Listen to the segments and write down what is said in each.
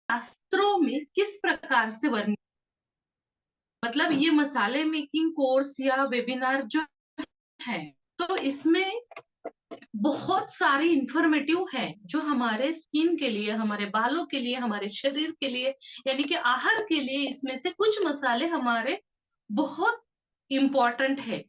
शास्त्रों में किस प्रकार से वर्णित, मतलब ये मसाले मेकिंग कोर्स या वेबिनार जो है, तो इसमें बहुत सारी इंफॉर्मेटिव है जो हमारे स्किन के लिए, हमारे बालों के लिए, हमारे शरीर के लिए, यानी कि आहार के लिए इसमें से कुछ मसाले हमारे बहुत इम्पोर्टेंट है।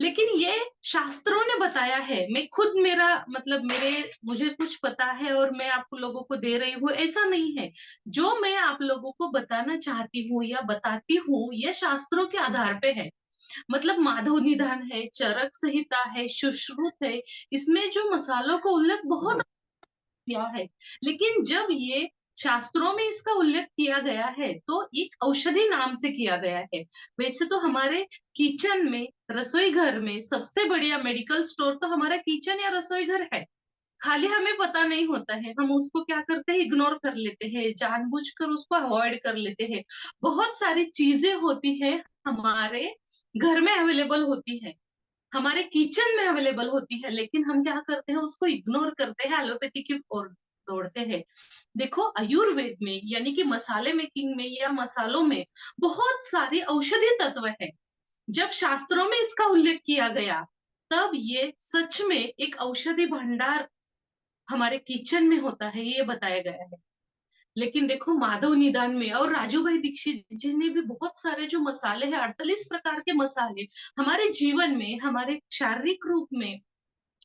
लेकिन ये शास्त्रों ने बताया है, मैं खुद मेरा मतलब मेरे मुझे कुछ पता है और मैं आप लोगों को दे रही हूँ, ऐसा नहीं है। जो मैं आप लोगों को बताना चाहती हूँ या बताती हूँ, ये शास्त्रों के आधार पे है। मतलब माधव निदान है, चरक संहिता है, सुश्रुत है, इसमें जो मसालों का उल्लेख बहुत किया है। लेकिन जब ये शास्त्रों में इसका उल्लेख किया गया है तो एक औषधि नाम से किया गया है। वैसे तो हमारे किचन में, रसोई घर में सबसे बढ़िया मेडिकल स्टोर तो हमारा किचन या रसोई घर है। खाली हमें पता नहीं होता है, हम उसको क्या करते हैं, इग्नोर कर लेते हैं, जानबूझकर उसको अवॉइड कर लेते हैं। बहुत सारी चीजें होती है हमारे घर में अवेलेबल होती है, हमारे किचन में अवेलेबल होती है, लेकिन हम क्या करते हैं, उसको इग्नोर करते हैं, एलोपैथी की ओर दौड़ते हैं। देखो आयुर्वेद में यानी कि मसाले मेकिंग में या मसालों में बहुत सारे औषधीय तत्व है। जब शास्त्रों में इसका उल्लेख किया गया तब ये सच में एक औषधि भंडार हमारे किचन में होता है, ये बताया गया है। लेकिन देखो माधव निदान में और राजू भाई दीक्षित जी ने भी बहुत सारे जो मसाले हैं, 48 प्रकार के मसाले हमारे जीवन में, हमारे शारीरिक रूप में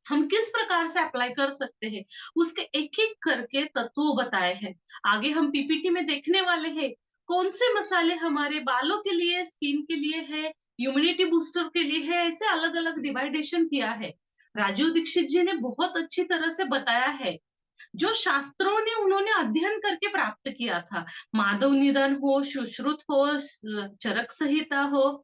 हम किस प्रकार से अप्लाई कर सकते हैं, उसके एक एक करके तत्व बताए हैं। आगे हम पीपीटी में देखने वाले हैं कौन से मसाले हमारे बालों के लिए, स्किन के लिए है, इम्यूनिटी बूस्टर के लिए है, ऐसे अलग अलग डिवाइडेशन किया है। राजू दीक्षित जी ने बहुत अच्छी तरह से बताया है, जो शास्त्रों ने उन्होंने अध्ययन करके प्राप्त किया था। माधव निधन हो, सुश्रुत हो, चरक संहिता हो,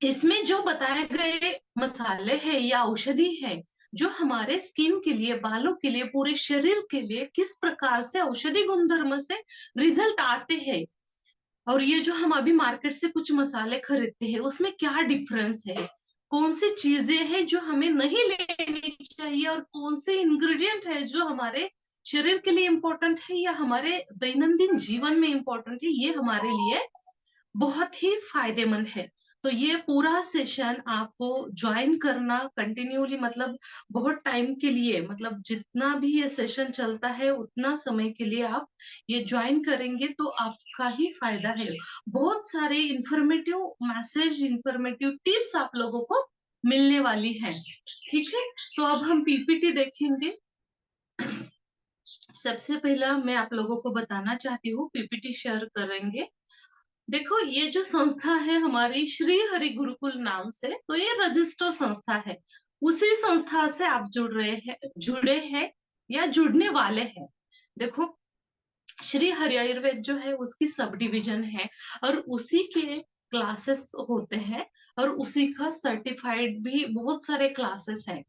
इसमें जो बताए गए मसाले हैं या औषधि है, जो हमारे स्किन के लिए, बालों के लिए, पूरे शरीर के लिए किस प्रकार से औषधि गुणधर्म से रिजल्ट आते हैं। और ये जो हम अभी मार्केट से कुछ मसाले खरीदते हैं उसमें क्या डिफरेंस है, कौन सी चीजें हैं जो हमें नहीं लेनी चाहिए, और कौन से इंग्रेडिएंट है जो हमारे शरीर के लिए इंपॉर्टेंट है या हमारे दैनंदिन जीवन में इंपॉर्टेंट है, ये हमारे लिए बहुत ही फायदेमंद है। तो ये पूरा सेशन आपको ज्वाइन करना कंटिन्यूली, मतलब बहुत टाइम के लिए, मतलब जितना भी ये सेशन चलता है उतना समय के लिए आप ये ज्वाइन करेंगे तो आपका ही फायदा है। बहुत सारे इंफॉर्मेटिव मैसेज, इंफॉर्मेटिव टिप्स आप लोगों को मिलने वाली है। ठीक है, तो अब हम पीपीटी देखेंगे। सबसे पहला मैं आप लोगों को बताना चाहती हूँ, पीपीटी शेयर करेंगे। देखो ये जो संस्था है हमारी श्री हरि गुरुकुल नाम से, तो ये रजिस्टर संस्था है। उसी संस्था से आप जुड़े हैं या जुड़ने वाले हैं। देखो श्री हरि आयुर्वेद जो है उसकी सब डिवीजन है, और उसी के क्लासेस होते हैं, और उसी का सर्टिफाइड भी बहुत सारे क्लासेस हैं।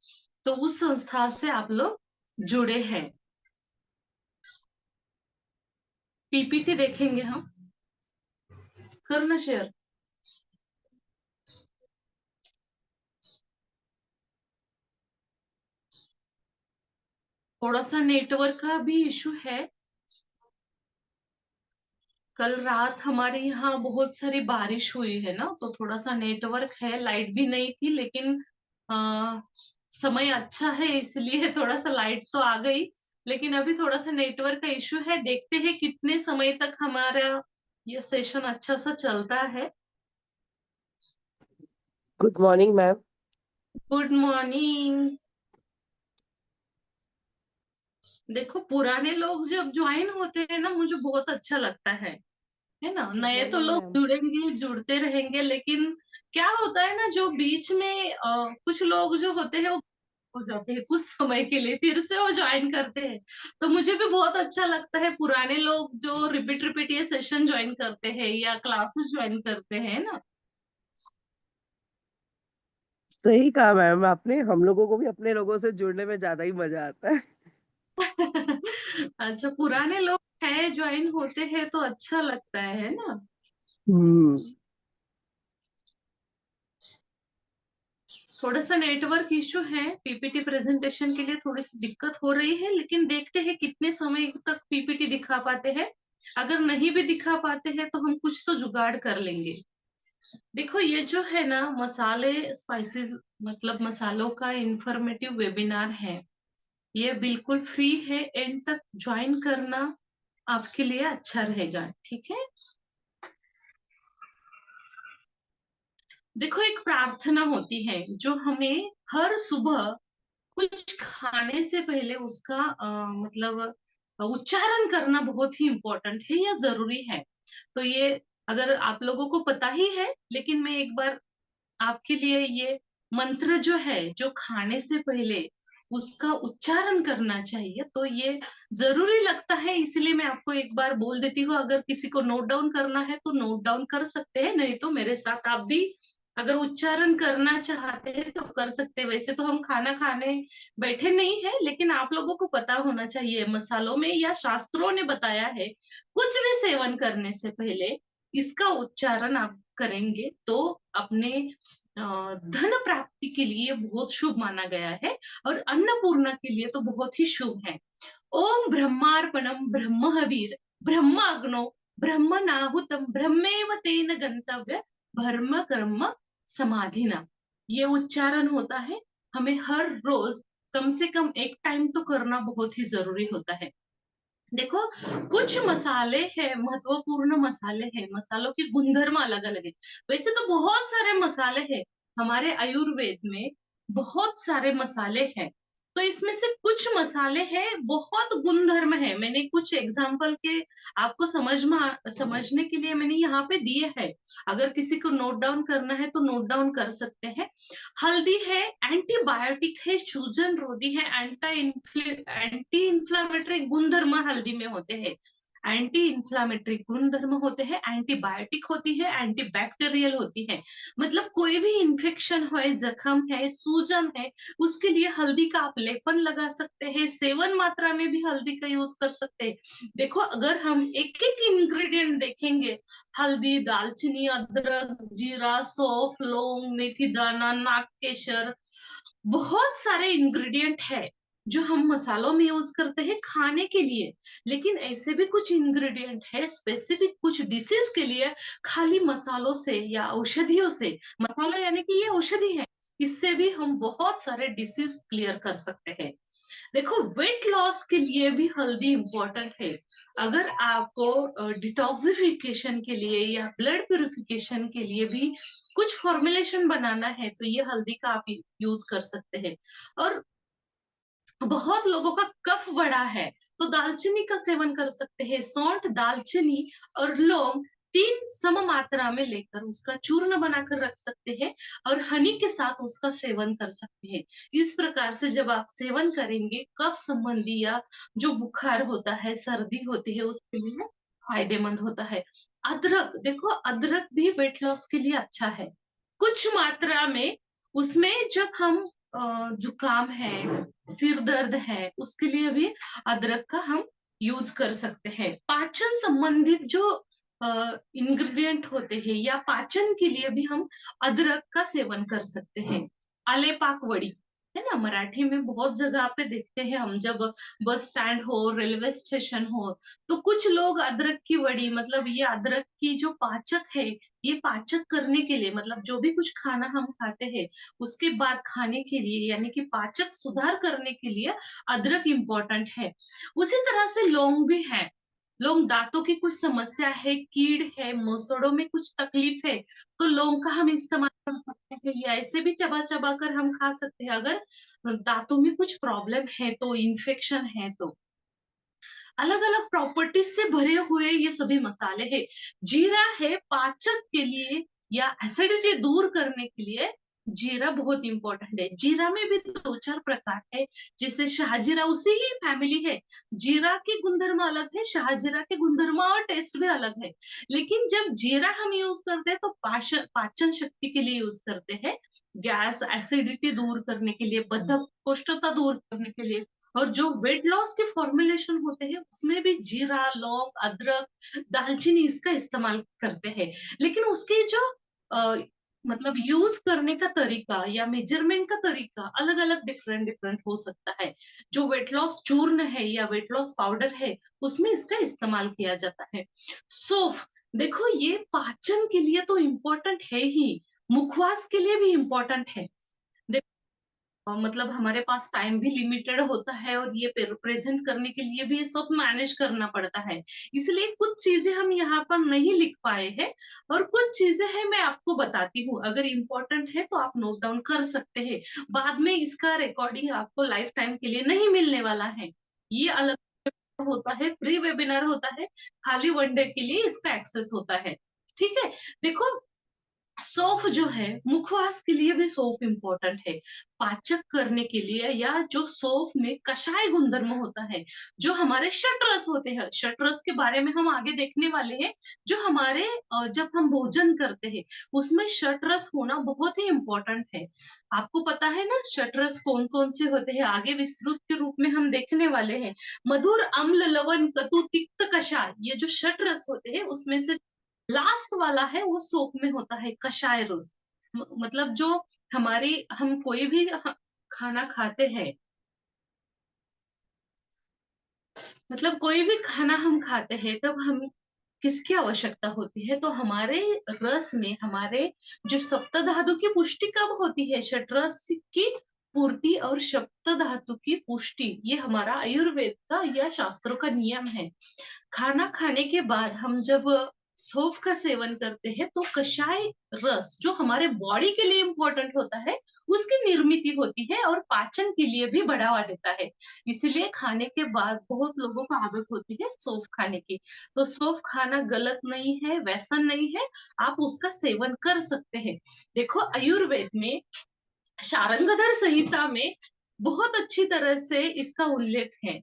तो उस संस्था से आप लोग जुड़े हैं। पीपीटी देखेंगे हम, करना शेयर। थोड़ा सा नेटवर्क का भी इशू है। कल रात हमारे यहाँ बहुत सारी बारिश हुई है ना, तो थोड़ा सा नेटवर्क है, लाइट भी नहीं थी, लेकिन आ, समय अच्छा है इसलिए थोड़ा सा लाइट तो आ गई। लेकिन अभी थोड़ा सा नेटवर्क का इशू है, देखते हैं कितने समय तक हमारा ये सेशन अच्छा सा चलता है। Good morning ma'am. Good morning. देखो पुराने लोग जब ज्वाइन होते हैं ना, मुझे बहुत अच्छा लगता है ना। गुड नए तो मॉर्निंग लोग मैम। जुड़ेंगे, जुड़ते रहेंगे, लेकिन क्या होता है ना, जो बीच में कुछ लोग जो होते हैं वो हो जाते हैं कुछ समय के लिए, फिर से वो ज्वाइन करते हैं। तो मुझे भी बहुत अच्छा लगता है पुराने लोग जो रिपीट रिपीट ये सेशन ज्वाइन करते हैं या क्लासेस ज्वाइन करते हैं ना। सही कहा मैम आपने, हम लोगों को भी अपने लोगों से जुड़ने में ज्यादा ही मजा आता है। अच्छा, पुराने लोग हैं ज्वाइन होते हैं तो अच्छा लगता है ना। हम्म। थोड़ा सा नेटवर्क इश्यू है, पीपीटी प्रेजेंटेशन के लिए थोड़ी सी दिक्कत हो रही है, लेकिन देखते हैं कितने समय तक पीपीटी दिखा पाते हैं। अगर नहीं भी दिखा पाते हैं तो हम कुछ तो जुगाड़ कर लेंगे। देखो ये जो है ना मसाले स्पाइसेस, मतलब मसालों का इंफॉर्मेटिव वेबिनार है, ये बिल्कुल फ्री है। एंड तक ज्वाइन करना आपके लिए अच्छा रहेगा, ठीक है। देखो एक प्रार्थना होती है जो हमें हर सुबह कुछ खाने से पहले उसका मतलब उच्चारण करना बहुत ही इम्पोर्टेंट है या जरूरी है। तो ये अगर आप लोगों को पता ही है, लेकिन मैं एक बार आपके लिए ये मंत्र जो है, जो खाने से पहले उसका उच्चारण करना चाहिए, तो ये जरूरी लगता है, इसलिए मैं आपको एक बार बोल देती हूँ। अगर किसी को नोट डाउन करना है तो नोट डाउन कर सकते हैं, नहीं तो मेरे साथ आप भी अगर उच्चारण करना चाहते हैं तो कर सकते हैं। वैसे तो हम खाना खाने बैठे नहीं है, लेकिन आप लोगों को पता होना चाहिए, मसालों में या शास्त्रों ने बताया है, कुछ भी सेवन करने से पहले इसका उच्चारण आप करेंगे तो अपने धन प्राप्ति के लिए बहुत शुभ माना गया है, और अन्नपूर्णा के लिए तो बहुत ही शुभ है। ओम ब्रह्मार्पणम ब्रह्म हवीर ब्रह्म अग्नो ब्रह्म नाहुतम ब्रह्मेव तेन गंतव्य भर्म कर्म समाधिना, ये उच्चारण होता है। हमें हर रोज कम से कम एक टाइम तो करना बहुत ही जरूरी होता है। देखो कुछ मसाले हैं, महत्वपूर्ण मसाले हैं, मसालों की गुणधर्म अलग अलग है। वैसे तो बहुत सारे मसाले हैं, हमारे आयुर्वेद में बहुत सारे मसाले हैं। तो इसमें से कुछ मसाले हैं बहुत गुणधर्म है, मैंने कुछ एग्जाम्पल के आपको समझने के लिए मैंने यहाँ पे दिए हैं। अगर किसी को नोट डाउन करना है तो नोट डाउन कर सकते हैं। हल्दी है, एंटीबायोटिक है, सूजन रोधी है, एंटी इंफ्लामेटरी गुणधर्म हल्दी में होते हैं। एंटी इंफ्लामेटरी गुणधर्म होते हैं, एंटीबायोटिक होती है, एंटीबैक्टीरियल होती है। मतलब कोई भी इंफेक्शन है, जख्म है, सूजन है, उसके लिए हल्दी का आप लेपन लगा सकते हैं। सेवन मात्रा में भी हल्दी का यूज कर सकते हैं। देखो अगर हम एक एक इंग्रेडिएंट देखेंगे, हल्दी, दालचीनी, अदरक, जीरा, सौंफ, लौंग, मेथी दाना, नाग केसर, बहुत सारे इंग्रेडिएंट है जो हम मसालों में यूज करते हैं खाने के लिए। लेकिन ऐसे भी कुछ इंग्रेडिएंट है स्पेसिफिक कुछ डिसीज के लिए, खाली मसालों से या औषधियों से, मसाला यानी कि ये औषधि है, इससे भी हम बहुत सारे डिसीज क्लियर कर सकते हैं। देखो वेट लॉस के लिए भी हल्दी इंपॉर्टेंट है। अगर आपको डिटॉक्सिफिकेशन के लिए या ब्लड प्यूरिफिकेशन के लिए भी कुछ फॉर्मुलेशन बनाना है तो ये हल्दी का आप यूज कर सकते हैं। और बहुत लोगों का कफ बड़ा है तो दालचीनी का सेवन कर सकते हैं। सौंठ, दालचीनी और लौंग तीन सम मात्रा में लेकर उसका चूर्ण बनाकर रख सकते हैं और हनी के साथ उसका सेवन कर सकते हैं। इस प्रकार से जब आप सेवन करेंगे, कफ संबंधी या जो बुखार होता है, सर्दी होती है, उसके लिए फायदेमंद होता है। अदरक, देखो अदरक भी वेट लॉस के लिए अच्छा है कुछ मात्रा में। उसमें जब हम जुकाम है, सिर दर्द है, उसके लिए भी अदरक का हम यूज कर सकते हैं। पाचन संबंधित जो इंग्रेडिएंट होते हैं या पाचन के लिए भी हम अदरक का सेवन कर सकते हैं। आले पाक वड़ी है ना, मराठी में बहुत जगह पे देखते हैं हम, जब बस स्टैंड हो, रेलवे स्टेशन हो, तो कुछ लोग अदरक की वड़ी, मतलब ये अदरक की जो पाचक है, ये पाचक करने के लिए, मतलब जो भी कुछ खाना हम खाते हैं उसके बाद खाने के लिए, यानी कि पाचक सुधार करने के लिए अदरक इम्पोर्टेंट है। उसी तरह से लौंग भी है। लौंग, दांतों की कुछ समस्या है, कीड़ है, मसोड़ों में कुछ तकलीफ है, तो लौंग का हम इस्तेमाल कर सकते हैं, या ऐसे भी चबा चबा कर हम खा सकते हैं अगर दांतों में कुछ प्रॉब्लम है, तो इन्फेक्शन है तो। अलग अलग प्रॉपर्टीज से भरे हुए ये सभी मसाले हैं। जीरा है पाचक के लिए या एसिडिटी दूर करने के लिए, जीरा बहुत इंपॉर्टेंट है। जीरा में भी दो चार प्रकार है, जैसे शाहजीरा उसी ही फैमिली है। जीरा के गुणधर्म अलग है, शाहजीरा के गुणधर्म और टेस्ट भी अलग है। लेकिन जब जीरा हम यूज करते हैं तो पाचन शक्ति के लिए यूज करते हैं, गैस एसिडिटी दूर करने के लिए, बद्धकोष्ठता दूर करने के लिए। और जो वेट लॉस के फॉर्मुलेशन होते हैं उसमें भी जीरा, लौंग, अदरक, दालचीनी इसका इस्तेमाल करते हैं। लेकिन उसके जो मतलब यूज करने का तरीका या मेजरमेंट का तरीका अलग अलग डिफरेंट डिफरेंट हो सकता है। जो वेट लॉस चूर्ण है या वेट लॉस पाउडर है, उसमें इसका इस्तेमाल किया जाता है। सौंफ, देखो ये पाचन के लिए तो इम्पोर्टेंट है ही, मुखवास के लिए भी इम्पोर्टेंट है। मतलब हमारे पास टाइम भी लिमिटेड होता है और ये प्रेजेंट करने के लिए भी ये सब मैनेज करना पड़ता है, इसलिए कुछ चीजें हम यहाँ पर नहीं लिख पाए हैं और कुछ चीजें हैं मैं आपको बताती हूँ, अगर इम्पोर्टेंट है तो आप नोट डाउन कर सकते हैं। बाद में इसका रिकॉर्डिंग आपको लाइफ टाइम के लिए नहीं मिलने वाला है, ये अलग होता है, प्री वेबिनार होता है, खाली वन डे के लिए इसका एक्सेस होता है। ठीक है, देखो सौंफ जो है मुखवास के लिए भी सौंफ इंपॉर्टेंट है, पाचक करने के लिए, या जो सौंफ में कषाय गुणधर्म होता है, जो हमारे शतरस होते हैं, शतरस के बारे में हम आगे देखने वाले हैं, जो हमारे जब हम भोजन करते हैं उसमें शतरस होना बहुत ही इंपॉर्टेंट है। आपको पता है ना शतरस कौन कौन से होते हैं, आगे विस्तृत के रूप में हम देखने वाले हैं। मधुर, अम्ल, लवण, कटु, तिक्त, कषाय, ये जो शतरस होते हैं उसमें से लास्ट वाला है वो सोप में होता है कषाय रस। मतलब जो हमारी हम कोई भी खाना खाते हैं, मतलब कोई भी खाना हम खाते हैं तब हम किसकी आवश्यकता होती है, तो हमारे रस में हमारे जो सप्त धातु की पुष्टि कब होती है, षटरस की पूर्ति और सप्त धातु की पुष्टि, ये हमारा आयुर्वेद का या शास्त्रों का नियम है। खाना खाने के बाद हम जब सौंफ का सेवन करते हैं तो कषाय रस जो हमारे बॉडी के लिए इंपॉर्टेंट होता है उसकी निर्मित होती है और पाचन के लिए भी बढ़ावा देता है। इसीलिए खाने के बाद बहुत लोगों को आदत होती है सौंफ खाने की, तो सौंफ खाना गलत नहीं है, व्यसन नहीं है, आप उसका सेवन कर सकते हैं। देखो आयुर्वेद में शारंगधर संहिता में बहुत अच्छी तरह से इसका उल्लेख है।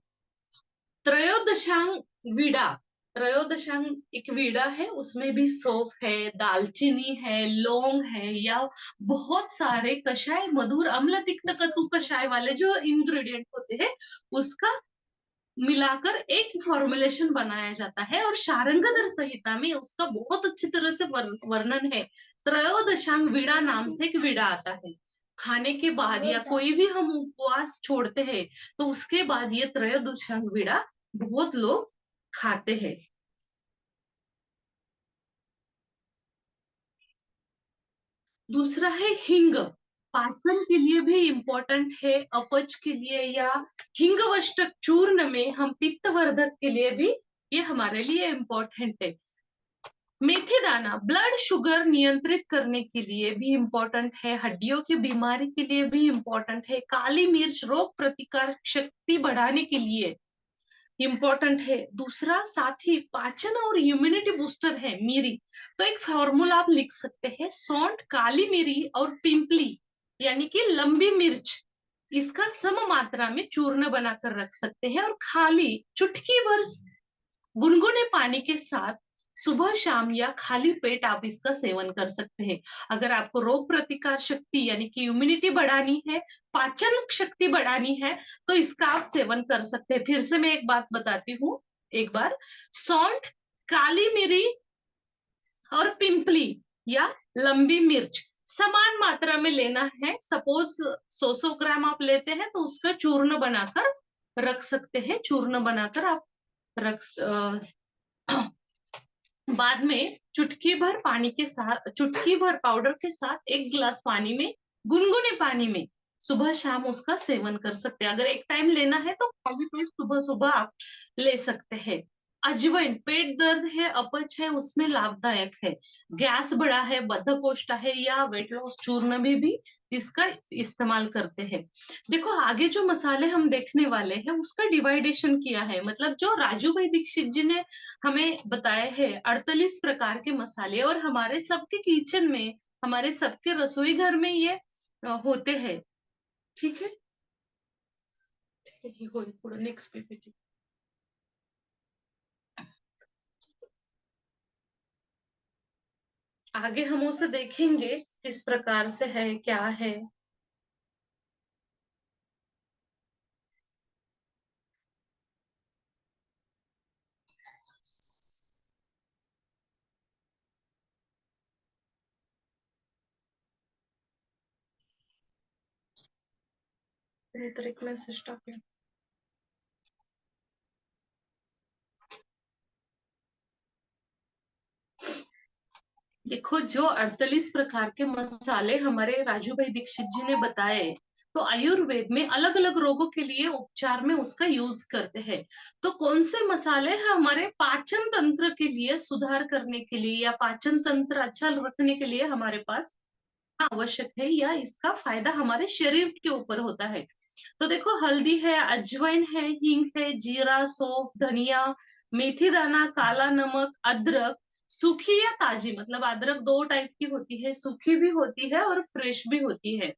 त्रयोदशांग वीड़ा, त्रयोदशांग एक वीड़ा है, उसमें भी सौंफ है, दालचीनी है, लौंग है, या बहुत सारे कषाय, मधुर, अम्ल, तिक्त, कटु कषाय वाले जो इंग्रेडिएंट होते हैं उसका मिलाकर एक फॉर्मुलेशन बनाया जाता है और शारंगधर संहिता में उसका बहुत अच्छी तरह से वर्णन है। त्रयोदशांग वीड़ा नाम से एक वीड़ा आता है, खाने के बाद या कोई भी हम उपवास छोड़ते हैं तो उसके बाद ये त्रयोदशांग वीड़ा बहुत लोग खाते हैं। दूसरा है हिंग, पाचन के लिए भी इम्पोर्टेंट है, अपच के लिए या हिंगवष्टक चूर्ण में हम पित्तवर्धक के लिए भी ये हमारे लिए इम्पोर्टेंट है। मेथी दाना ब्लड शुगर नियंत्रित करने के लिए भी इम्पोर्टेंट है, हड्डियों की बीमारी के लिए भी इम्पोर्टेंट है, काली मिर्च रोग प्रतिकार शक्ति बढ़ाने के लिए इम्पोर्टेंट है। दूसरा साथ ही पाचन और इम्यूनिटी बूस्टर है मिरी, तो एक फॉर्मूला आप लिख सकते हैं, सौंठ, काली मिरी और पिंपली यानी कि लंबी मिर्च, इसका सम मात्रा में चूर्ण बनाकर रख सकते हैं और खाली चुटकी भर गुनगुने पानी के साथ सुबह शाम या खाली पेट आप इसका सेवन कर सकते हैं। अगर आपको रोग प्रतिकार शक्ति यानी कि इम्यूनिटी बढ़ानी है, पाचन शक्ति बढ़ानी है, तो इसका आप सेवन कर सकते हैं। फिर से मैं एक बात बताती हूँ, एक बार, सौंठ, काली मिरी और पिंपली या लंबी मिर्च समान मात्रा में लेना है। सपोज 100 ग्राम आप लेते हैं तो उसका चूर्ण बनाकर रख सकते हैं, चूर्ण बनाकर आप रख बाद में चुटकी भर पानी के साथ, चुटकी भर पाउडर के साथ एक गिलास पानी में, गुनगुने पानी में सुबह शाम उसका सेवन कर सकते हैं। अगर एक टाइम लेना है तो खाली पेट सुबह सुबह आप ले सकते हैं। अजवाइन पेट दर्द है, अपच है, उसमें लाभदायक है, गैस बढ़ा है, बद्धकोष्ठा है या वेट लॉस चूर्ण में भी इसका इस्तेमाल करते हैं। देखो आगे जो मसाले हम देखने वाले हैं उसका डिवाइडेशन किया है, मतलब जो राजू भाई दीक्षित जी ने हमें बताए हैं 48 प्रकार के मसाले, और हमारे सबके किचन में, हमारे सबके रसोई घर में ये होते हैं। ठीक है, नेक्स्ट पीपीटी। आगे हम उसे देखेंगे किस प्रकार से है, क्या है। तो एक मैसेज डाल। देखो, जो 48 प्रकार के मसाले हमारे राजू भाई दीक्षित जी ने बताए, तो आयुर्वेद में अलग अलग रोगों के लिए उपचार में उसका यूज करते हैं। तो कौन से मसाले हैं हमारे पाचन तंत्र के लिए सुधार करने के लिए या पाचन तंत्र अच्छा रखने के लिए हमारे पास आवश्यक है, या इसका फायदा हमारे शरीर के ऊपर होता है। तो देखो, हल्दी है, अजवाइन है, हींग है, जीरा, सौंफ, धनिया, मेथी दाना, काला नमक, अदरक, सूखी या ताजी, मतलब अदरक दो टाइप की होती है, सूखी भी होती है और फ्रेश भी होती है,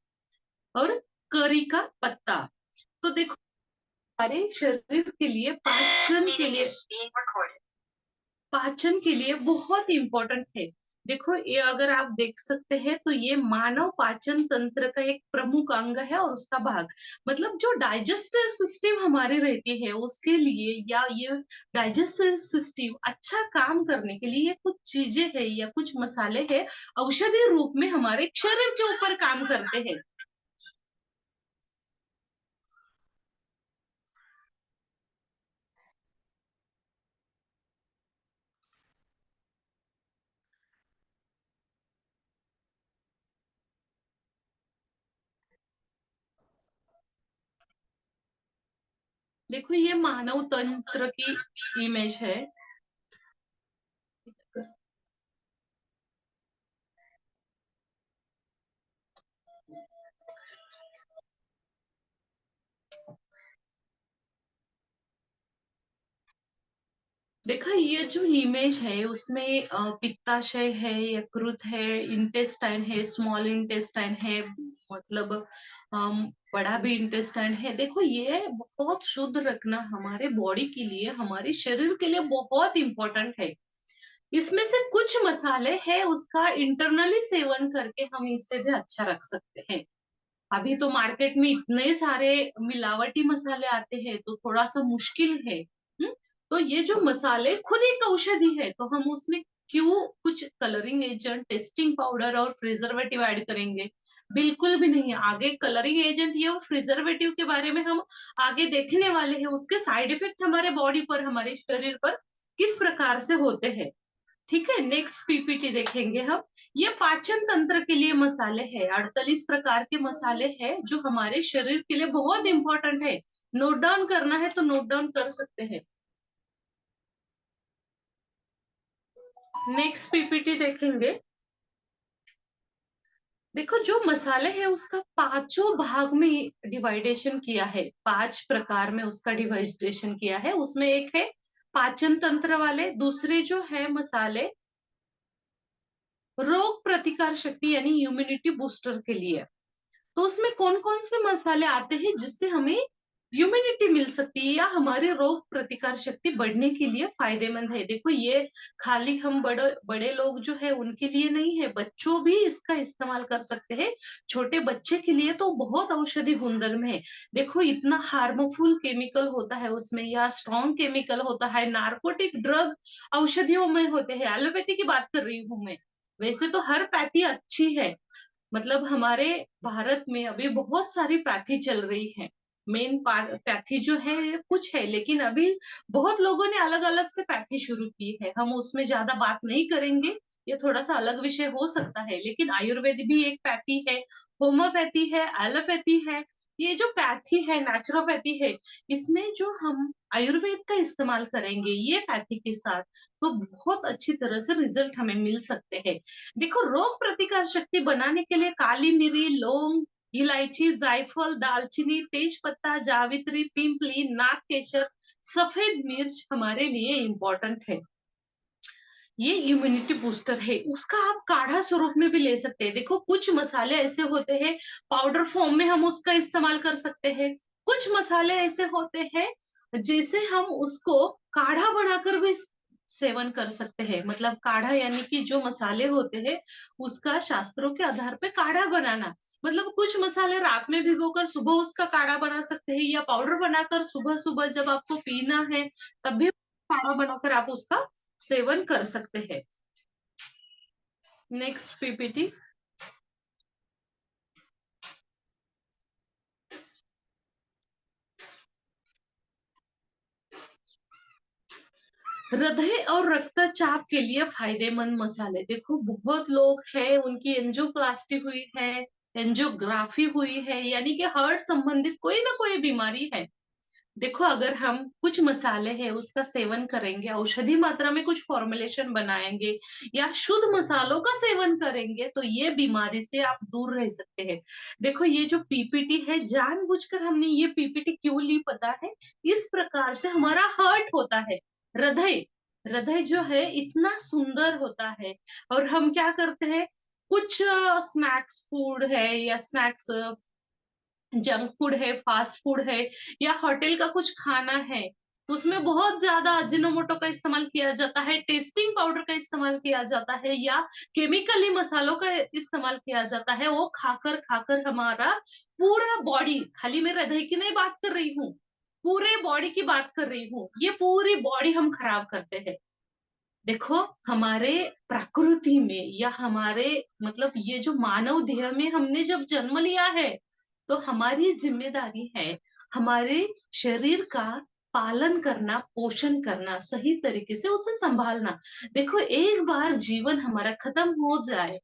और करी का पत्ता। तो देखो, हमारे शरीर के लिए पाचन के लिए बहुत इंपॉर्टेंट है। देखो, ये अगर आप देख सकते हैं तो ये मानव पाचन तंत्र का एक प्रमुख अंग है, और उसका भाग, मतलब जो डाइजेस्टिव सिस्टम हमारी रहती है उसके लिए, या ये डाइजेस्टिव सिस्टम अच्छा काम करने के लिए कुछ चीजें है या कुछ मसाले हैं, औषधि रूप में हमारे शरीर के ऊपर काम करते हैं। देखो, ये मानव तंत्र की इमेज है। देखा, ये जो इमेज है उसमें पित्ताशय है, यकृत है, इंटेस्टाइन है, स्मॉल इंटेस्टाइन है, मतलब बड़ा भी इंटेस्टाइन है। देखो, ये बहुत शुद्ध रखना हमारे बॉडी के लिए, हमारे शरीर के लिए बहुत इंपॉर्टेंट है। इसमें से कुछ मसाले हैं उसका इंटरनली सेवन करके हम इससे भी अच्छा रख सकते हैं। अभी तो मार्केट में इतने सारे मिलावटी मसाले आते हैं, तो थोड़ा सा मुश्किल है। तो ये जो मसाले खुद एक औषधि है, तो हम उसमें क्यों कुछ कलरिंग एजेंट, टेस्टिंग पाउडर और प्रिजर्वेटिव ऐड करेंगे? बिल्कुल भी नहीं। आगे कलरिंग एजेंट या प्रिजर्वेटिव के बारे में हम आगे देखने वाले हैं, उसके साइड इफेक्ट हमारे बॉडी पर, हमारे शरीर पर किस प्रकार से होते हैं। ठीक है, नेक्स्ट पीपीटी देखेंगे हम। ये पाचन तंत्र के लिए मसाले हैं, 48 प्रकार के मसाले हैं जो हमारे शरीर के लिए बहुत इंपॉर्टेंट है। नोट डाउन करना है तो नोट डाउन कर सकते हैं। नेक्स्ट पीपीटी देखेंगे। देखो, जो मसाले हैं उसका पांचों भाग में डिवाइडेशन किया है, 5 प्रकार में उसका डिवाइडेशन किया है। उसमें एक है पाचन तंत्र वाले, दूसरे जो है मसाले रोग प्रतिकार शक्ति यानी इम्यूनिटी बूस्टर के लिए। तो उसमें कौन कौन से मसाले आते हैं जिससे हमें इम्यूनिटी मिल सकती है या हमारे रोग प्रतिकार शक्ति बढ़ने के लिए फायदेमंद है। देखो, ये खाली हम बड़े बड़े लोग जो है उनके लिए नहीं है, बच्चों भी इसका इस्तेमाल कर सकते हैं। छोटे बच्चे के लिए तो बहुत औषधि गुणधर्म है। देखो, इतना हार्मफुल केमिकल होता है उसमें, या स्ट्रॉन्ग केमिकल होता है, नार्कोटिक ड्रग औषधियों में होते हैं। एलोपैथी की बात कर रही हूँ मैं। वैसे तो हर पैथी अच्छी है, मतलब हमारे भारत में अभी बहुत सारी पैथी चल रही है। मेन पैथी जो है कुछ है, लेकिन अभी बहुत लोगों ने अलग अलग से पैथी शुरू की है, हम उसमें ज्यादा बात नहीं करेंगे। ये थोड़ा सा अलग विषय हो सकता है, लेकिन आयुर्वेद भी एक पैथी है, होम्योपैथी है, एलोपैथी है। ये जो पैथी है, नेचुरोपैथी है, इसमें जो हम आयुर्वेद का इस्तेमाल करेंगे ये पैथी के साथ, तो बहुत अच्छी तरह से रिजल्ट हमें मिल सकते हैं। देखो, रोग प्रतिकार शक्ति बनाने के लिए काली मिरी, लौंग, इलायची, जायफल, दालचीनी, तेज पत्ता, जावित्री, पिंपली, नाग केसर, सफेद मिर्च हमारे लिए इम्पोर्टेंट है। ये इम्यूनिटी बूस्टर है, उसका आप काढ़ा स्वरूप में भी ले सकते हैं। देखो, कुछ मसाले ऐसे होते हैं पाउडर फॉर्म में हम उसका इस्तेमाल कर सकते हैं, कुछ मसाले ऐसे होते हैं जैसे हम उसको काढ़ा बनाकर भी सेवन कर सकते हैं। मतलब काढ़ा यानी कि जो मसाले होते हैं उसका शास्त्रों के आधार पे काढ़ा बनाना, मतलब कुछ मसाले रात में भिगोकर सुबह उसका काढ़ा बना सकते हैं, या पाउडर बनाकर सुबह सुबह जब आपको पीना है तब भी काढ़ा बनाकर आप उसका सेवन कर सकते हैं। Next PPT. हृदय और रक्तचाप के लिए फायदेमंद मसाले, देखो बहुत लोग हैं उनकी एंजियोप्लास्टी हुई है, एंजियोग्राफी हुई है, यानी कि हार्ट संबंधित कोई ना कोई बीमारी है। देखो अगर हम कुछ मसाले हैं उसका सेवन करेंगे, औषधि मात्रा में कुछ फॉर्मुलेशन बनाएंगे या शुद्ध मसालों का सेवन करेंगे, तो ये बीमारी से आप दूर रह सकते हैं। देखो ये जो पीपीटी है, जानबूझकर हमने ये पीपीटी क्यों ली पता है? इस प्रकार से हमारा हार्ट होता है, हृदय, हृदय जो है इतना सुंदर होता है। और हम क्या करते हैं, कुछ स्नैक्स फूड है या स्नैक्स जंक फूड है, फास्ट फूड है, या होटल का कुछ खाना है, तो उसमें बहुत ज्यादा अजिनोमोटो का इस्तेमाल किया जाता है, टेस्टिंग पाउडर का इस्तेमाल किया जाता है, या केमिकली मसालों का इस्तेमाल किया जाता है। वो खाकर खाकर हमारा पूरा बॉडी, खाली मैं हृदय की नहीं बात कर रही हूँ, पूरे बॉडी की बात कर रही हूँ, ये पूरी बॉडी हम खराब करते हैं। देखो हमारे प्रकृति में या हमारे मतलब ये जो मानव देह में हमने जब जन्म लिया है, तो हमारी जिम्मेदारी है हमारे शरीर का पालन करना, पोषण करना, सही तरीके से उसे संभालना। देखो एक बार जीवन हमारा खत्म हो जाए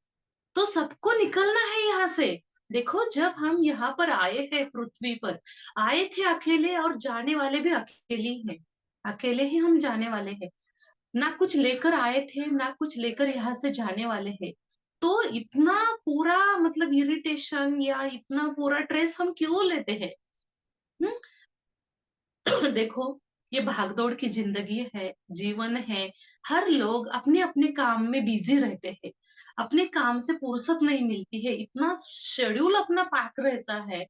तो सबको निकलना है यहाँ से। देखो जब हम यहाँ पर आए हैं पृथ्वी पर, आए थे अकेले और जाने वाले भी अकेले ही हैं, अकेले ही हम जाने वाले हैं। ना कुछ लेकर आए थे ना कुछ लेकर यहाँ से जाने वाले हैं। तो इतना पूरा मतलब इरिटेशन या इतना पूरा स्ट्रेस हम क्यों लेते हैं? हम्म? देखो ये भागदौड़ की जिंदगी है, जीवन है, हर लोग अपने अपने काम में बिजी रहते हैं, अपने काम से फुर्सत नहीं मिलती है, इतना शेड्यूल अपना पैक रहता है।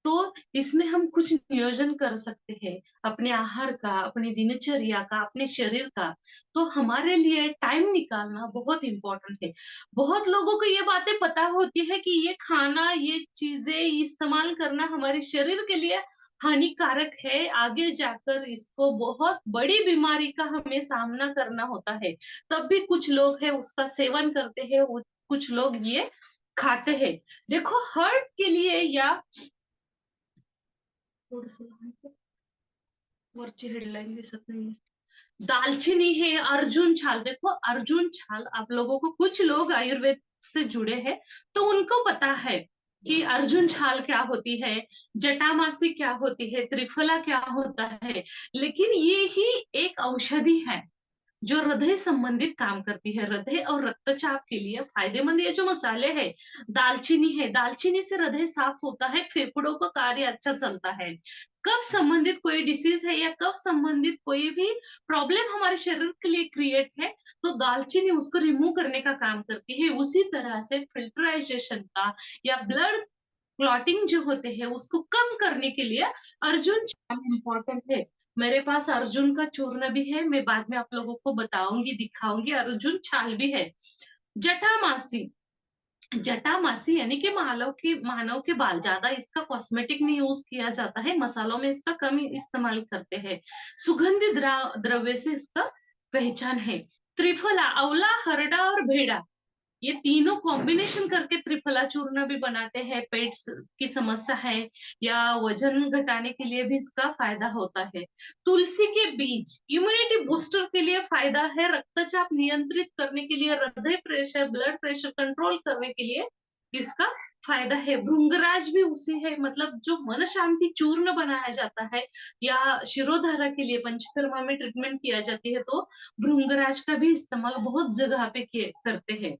तो इसमें हम कुछ नियोजन कर सकते हैं अपने आहार का, अपनी दिनचर्या का, अपने शरीर का। तो हमारे लिए टाइम निकालना बहुत इंपॉर्टेंट है। बहुत लोगों को ये बातें पता होती है कि ये खाना, ये चीजें इस्तेमाल करना हमारे शरीर के लिए हानिकारक है, आगे जाकर इसको बहुत बड़ी बीमारी का हमें सामना करना होता है। तब भी कुछ लोग हैं उसका सेवन करते हैं, कुछ लोग ये खाते हैं। देखो हार्ट के लिए या थोडंसं वरची हेडलाइन दिसत नाहीये, दालचीनी है, अर्जुन छाल, देखो अर्जुन छाल, आप लोगों को कुछ लोग आयुर्वेद से जुड़े हैं तो उनको पता है कि अर्जुन छाल क्या होती है, जटामासी क्या होती है, त्रिफला क्या होता है। लेकिन ये ही एक औषधि है जो हृदय संबंधित काम करती है, हृदय और रक्तचाप के लिए फायदेमंद ये जो मसाले हैं। दालचीनी है, दालचीनी से हृदय साफ होता है, फेफड़ों का कार्य अच्छा चलता है। कफ संबंधित कोई डिसीज है या कफ संबंधित कोई भी प्रॉब्लम हमारे शरीर के लिए क्रिएट है, तो दालचीनी उसको रिमूव करने का काम करती है। उसी तरह से फिल्टराइजेशन का या ब्लड क्लॉटिंग जो होते हैं उसको कम करने के लिए अर्जुन चाल इम्पोर्टेंट है। मेरे पास अर्जुन का चूर्ण भी है, मैं बाद में आप लोगों को बताऊंगी, दिखाऊंगी। अर्जुन छाल भी है। जटामासी, जटामासी यानी कि मानव के बाल, ज्यादा इसका कॉस्मेटिक में यूज किया जाता है, मसालों में इसका कम इस्तेमाल करते हैं। सुगंधित द्रव्य से इसका पहचान है। त्रिफला, अवला, हरडा और भेड़ा, ये तीनों कॉम्बिनेशन करके त्रिफला चूर्ण भी बनाते हैं। पेट की समस्या है या वजन घटाने के लिए भी इसका फायदा होता है। तुलसी के बीज इम्यूनिटी बूस्टर के लिए फायदा है, रक्तचाप नियंत्रित करने के लिए, हृदय प्रेशर, ब्लड प्रेशर कंट्रोल करने के लिए इसका फायदा है। भृंगराज भी उसी है, मतलब जो मन शांति चूर्ण बनाया जाता है या शिरोधारा के लिए पंचकर्मा में ट्रीटमेंट किया जाती है, तो भृंगराज का भी इस्तेमाल बहुत जगह पे करते हैं।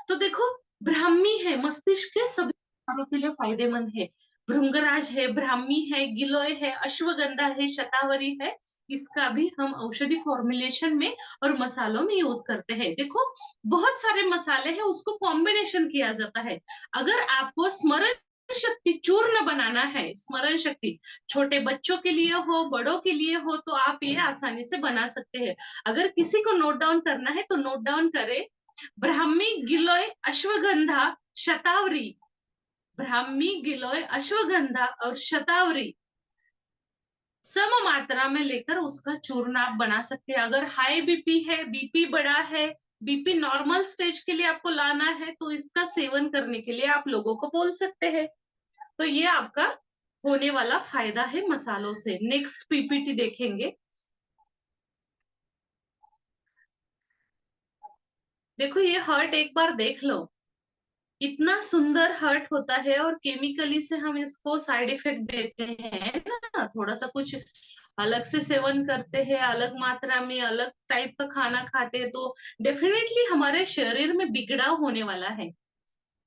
तो देखो ब्राह्मी है, मस्तिष्क के सभी कार्यों के लिए फायदेमंद है। भृंगराज है, ब्राह्मी है, गिलोय है, अश्वगंधा है, शतावरी है, इसका भी हम औषधि फॉर्मुलेशन में और मसालों में यूज करते हैं। देखो बहुत सारे मसाले हैं उसको कॉम्बिनेशन किया जाता है। अगर आपको स्मरण शक्ति चूर्ण बनाना है, स्मरण शक्ति छोटे बच्चों के लिए हो, बड़ों के लिए हो, तो आप ये आसानी से बना सकते हैं। अगर किसी को नोट डाउन करना है तो नोट डाउन करें। ब्राह्मी, गिलोय, अश्वगंधा, शतावरी, ब्राह्मी, गिलोय, अश्वगंधा और शतावरी सम मात्रा में लेकर उसका चूर्ण आप बना सकते हैं। अगर हाई बीपी है, बीपी बढ़ा है, बीपी नॉर्मल स्टेज के लिए आपको लाना है, तो इसका सेवन करने के लिए आप लोगों को बोल सकते हैं। तो ये आपका होने वाला फायदा है मसालों से। नेक्स्ट पीपीटी देखेंगे। देखो ये हर्ट एक बार देख लो, इतना सुंदर हर्ट होता है, और केमिकली से हम इसको साइड इफेक्ट देते हैं ना, थोड़ा सा कुछ अलग से सेवन करते हैं, अलग मात्रा में अलग टाइप का खाना खाते हैं, तो डेफिनेटली हमारे शरीर में बिगड़ाव होने वाला है।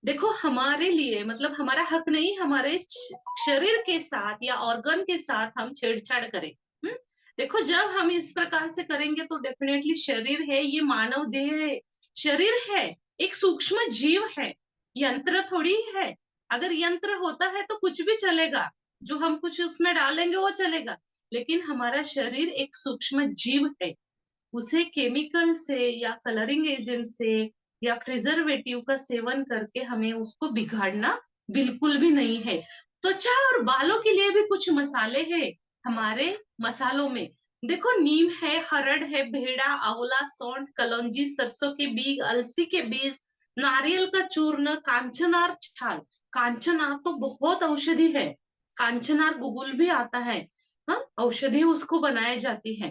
देखो हमारे लिए मतलब हमारा हक नहीं, हमारे शरीर के साथ या ऑर्गन के साथ हम छेड़छाड़ करें। हम्म? देखो जब हम इस प्रकार से करेंगे तो डेफिनेटली शरीर है, ये मानव देह है, शरीर है, एक सूक्ष्म जीव है, यंत्र थोड़ी है। अगर यंत्र होता है तो कुछ भी चलेगा, जो हम कुछ उसमें डालेंगे वो चलेगा, लेकिन हमारा शरीर एक सूक्ष्म जीव है, उसे केमिकल से या कलरिंग एजेंट से या प्रिजर्वेटिव का सेवन करके हमें उसको बिगाड़ना बिल्कुल भी नहीं है। त्वचा और बालों के लिए भी कुछ मसाले हैं हमारे मसालों में। देखो नीम है, हरड़ है, भेड़ा, आंवला, सौंठ, कलौंजी, सरसों के बीज, अलसी के बीज, नारियल का चूर्ण, कांचनार छाल। कांचनार तो बहुत औषधि है, कांचनार गुगुल भी आता है। हाँ, औषधि उसको बनाई जाती है।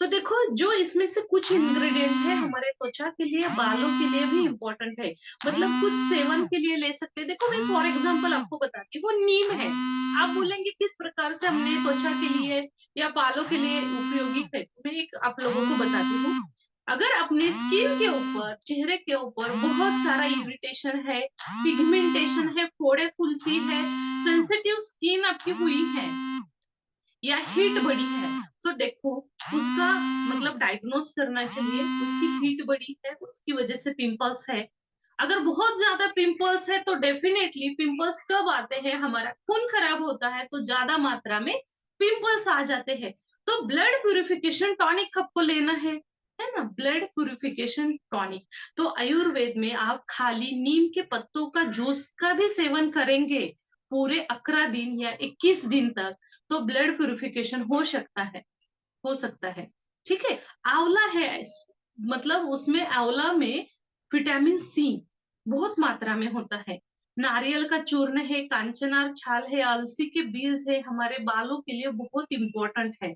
तो देखो जो इसमें से कुछ इंग्रेडिएंट है हमारे त्वचा के लिए, बालों के लिए भी इम्पोर्टेंट है, मतलब कुछ सेवन के लिए ले सकते हैं। देखो मैं फॉर एग्जांपल आपको बताती हूँ, वो नीम है। आप बोलेंगे किस प्रकार से हमने त्वचा के लिए या बालों के लिए उपयोगी है, मैं एक आप लोगों को बताती हूँ। अगर अपने स्किन के ऊपर, चेहरे के ऊपर बहुत सारा इरिटेशन है, पिगमेंटेशन है, फोड़े फुंसी है, सेंसिटिव स्किन आपकी हुई है या हीट बढ़ी है, तो देखो उसका मतलब डायग्नोस करना चाहिए, उसकी हीट बढ़ी है, उसकी वजह से पिंपल्स है। अगर बहुत ज्यादा पिंपल्स है तो डेफिनेटली पिंपल्स कब आते हैं, हमारा खून खराब होता है तो ज्यादा मात्रा में पिंपल्स आ जाते हैं। तो ब्लड प्यूरिफिकेशन टॉनिक आपको लेना है ना, ब्लड प्यूरिफिकेशन टॉनिक। तो आयुर्वेद में आप खाली नीम के पत्तों का जूस का भी सेवन करेंगे पूरे 11 दिन या 21 दिन तक, तो ब्लड प्यूरिफिकेशन हो सकता है, हो सकता है। ठीक है। आंवला है, मतलब उसमें आंवला में विटामिन सी बहुत मात्रा में होता है। नारियल का चूर्ण है, कांचनार छाल है, अलसी के बीज है, हमारे बालों के लिए बहुत इंपॉर्टेंट है।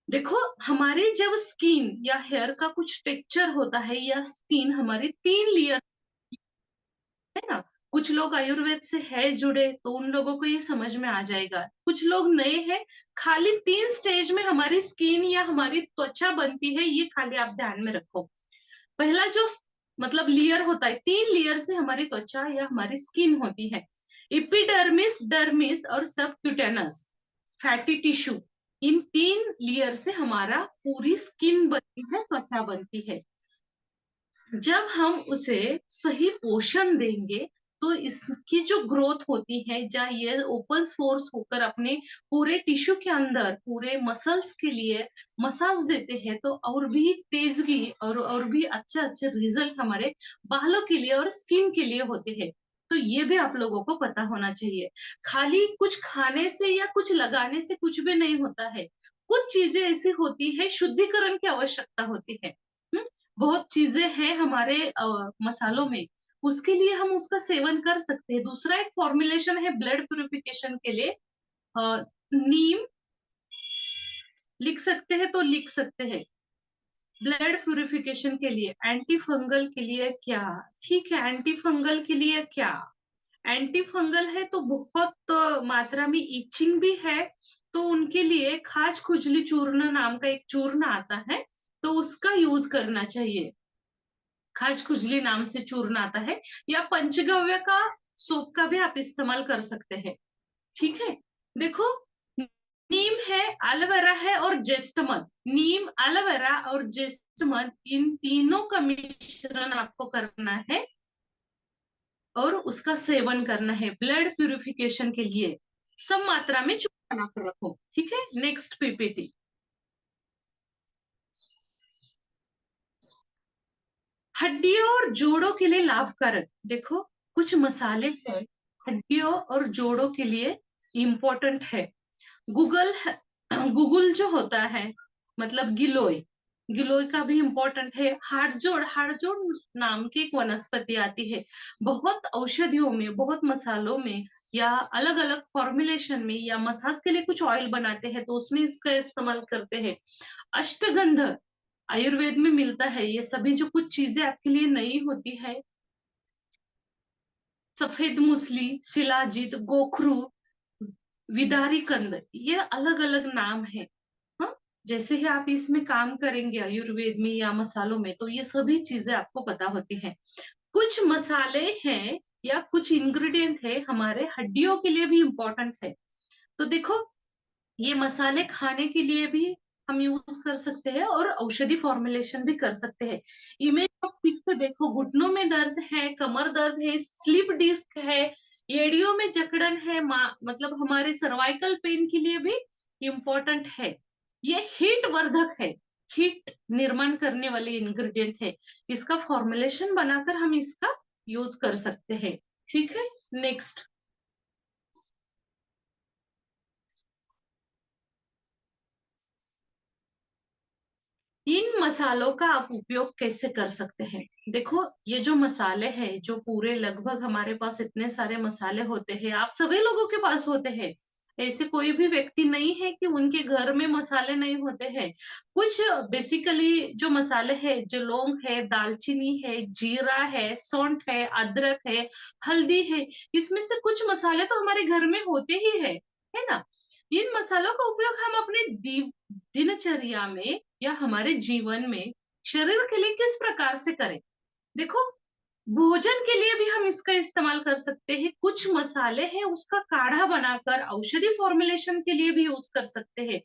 देखो हमारे जब स्किन या हेयर का कुछ टेक्सचर होता है, या स्किन हमारी 3 लेयर है ना, कुछ लोग आयुर्वेद से है जुड़े तो उन लोगों को ये समझ में आ जाएगा, कुछ लोग नए हैं। खाली 3 स्टेज में हमारी स्किन या हमारी त्वचा बनती है, ये खाली आप ध्यान में रखो। पहला जो मतलब लेयर होता है, 3 लेयर से हमारी त्वचा या हमारी स्किन होती है, एपिडर्मिस, डर्मिस और सबक्यूटेनस फैटी टिश्यू। इन 3 लेयर से हमारा पूरी स्किन बनती है, त्वचा बनती है। जब हम उसे सही पोषण देंगे तो इसकी जो ग्रोथ होती है, जहाँ ये ओपन सोर्स होकर अपने पूरे टिश्यू के अंदर पूरे मसल्स के लिए मसाज देते हैं, तो और भी तेजगी और भी अच्छे अच्छे रिजल्ट हमारे बालों के लिए और स्किन के लिए होते हैं। तो ये भी आप लोगों को पता होना चाहिए। खाली कुछ खाने से या कुछ लगाने से कुछ भी नहीं होता है, कुछ चीजें ऐसी होती है, शुद्धिकरण की आवश्यकता होती है। बहुत चीजें हैं हमारे मसालों में, उसके लिए हम उसका सेवन कर सकते हैं। दूसरा एक फॉर्मुलेशन है ब्लड प्यूरिफिकेशन के लिए, नीम लिख सकते हैं तो लिख सकते हैं। ब्लड प्यूरिफिकेशन के लिए, एंटी फंगल के लिए क्या, ठीक है, एंटी फंगल के लिए क्या, एंटी फंगल है तो बहुत मात्रा में इचिंग भी है, तो उनके लिए खाज खुजली चूर्ण नाम का एक चूर्ण आता है, तो उसका यूज करना चाहिए। खाज खुजली नाम से चूर्ण आता है, या पंचगव्य का सोप का भी आप इस्तेमाल कर सकते हैं। ठीक है। देखो नीम है, एलोवेरा है और जेस्टमन, नीम, एलोवेरा और जेस्टमन, इन तीनों का मिश्रण आपको करना है और उसका सेवन करना है ब्लड प्यूरिफिकेशन के लिए। सब मात्रा में चूर्ण बनाकर रखो। ठीक है, नेक्स्ट पीपीटी। हड्डियों और जोड़ों के लिए लाभकारक, देखो कुछ मसाले हैं हड्डियों और जोड़ों के लिए इम्पोर्टेंट है। गूगल गूगल जो होता है, मतलब गिलोय, गिलोय का भी इम्पोर्टेंट है। हाड़जोड़, हाड़जोड़ नाम की एक वनस्पति आती है, बहुत औषधियों में, बहुत मसालों में या अलग अलग फॉर्मुलेशन में या मसाज के लिए कुछ ऑयल बनाते हैं तो उसमें इसका इस्तेमाल करते हैं। अष्टगंध, आयुर्वेद में मिलता है। ये सभी जो कुछ चीजें आपके लिए नई होती है, सफेद मूसली, शिलाजीत, गोखरू, विदारी कंद, ये अलग अलग नाम है। हाँ, जैसे ही आप इसमें काम करेंगे आयुर्वेद में या मसालों में, तो ये सभी चीजें आपको पता होती हैं। कुछ मसाले हैं या कुछ इंग्रेडिएंट है हमारे हड्डियों के लिए भी इम्पोर्टेंट है। तो देखो, ये मसाले खाने के लिए भी हम यूज कर सकते हैं और औषधि फॉर्मुलेशन भी कर सकते हैं। इमेज ऑफ पिक्स देखो, घुटनों में दर्द है, कमर दर्द है, स्लिप डिस्क है, एड़ियों में जकड़न है, मतलब हमारे सर्वाइकल पेन के लिए भी इम्पोर्टेंट है। ये हीट वर्धक है, हीट निर्माण करने वाले इंग्रेडिएंट है। इसका फॉर्मुलेशन बनाकर हम इसका यूज कर सकते हैं। ठीक है, नेक्स्ट। इन मसालों का आप उपयोग कैसे कर सकते हैं? देखो, ये जो मसाले हैं, जो पूरे लगभग हमारे पास इतने सारे मसाले होते हैं, आप सभी लोगों के पास होते हैं। ऐसे कोई भी व्यक्ति नहीं है कि उनके घर में मसाले नहीं होते हैं। कुछ बेसिकली जो मसाले हैं, जो लौंग है, दालचीनी है, जीरा है, सौंठ है, अदरक है, हल्दी है, इसमें से कुछ मसाले तो हमारे घर में होते ही है ना। इन मसालों का उपयोग हम अपने दिनचर्या में या हमारे जीवन में शरीर के लिए किस प्रकार से करें? देखो, भोजन के लिए भी हम इसका इस्तेमाल कर सकते हैं। कुछ मसाले हैं, उसका काढ़ा बनाकर औषधि फॉर्मुलेशन के लिए भी यूज कर सकते हैं।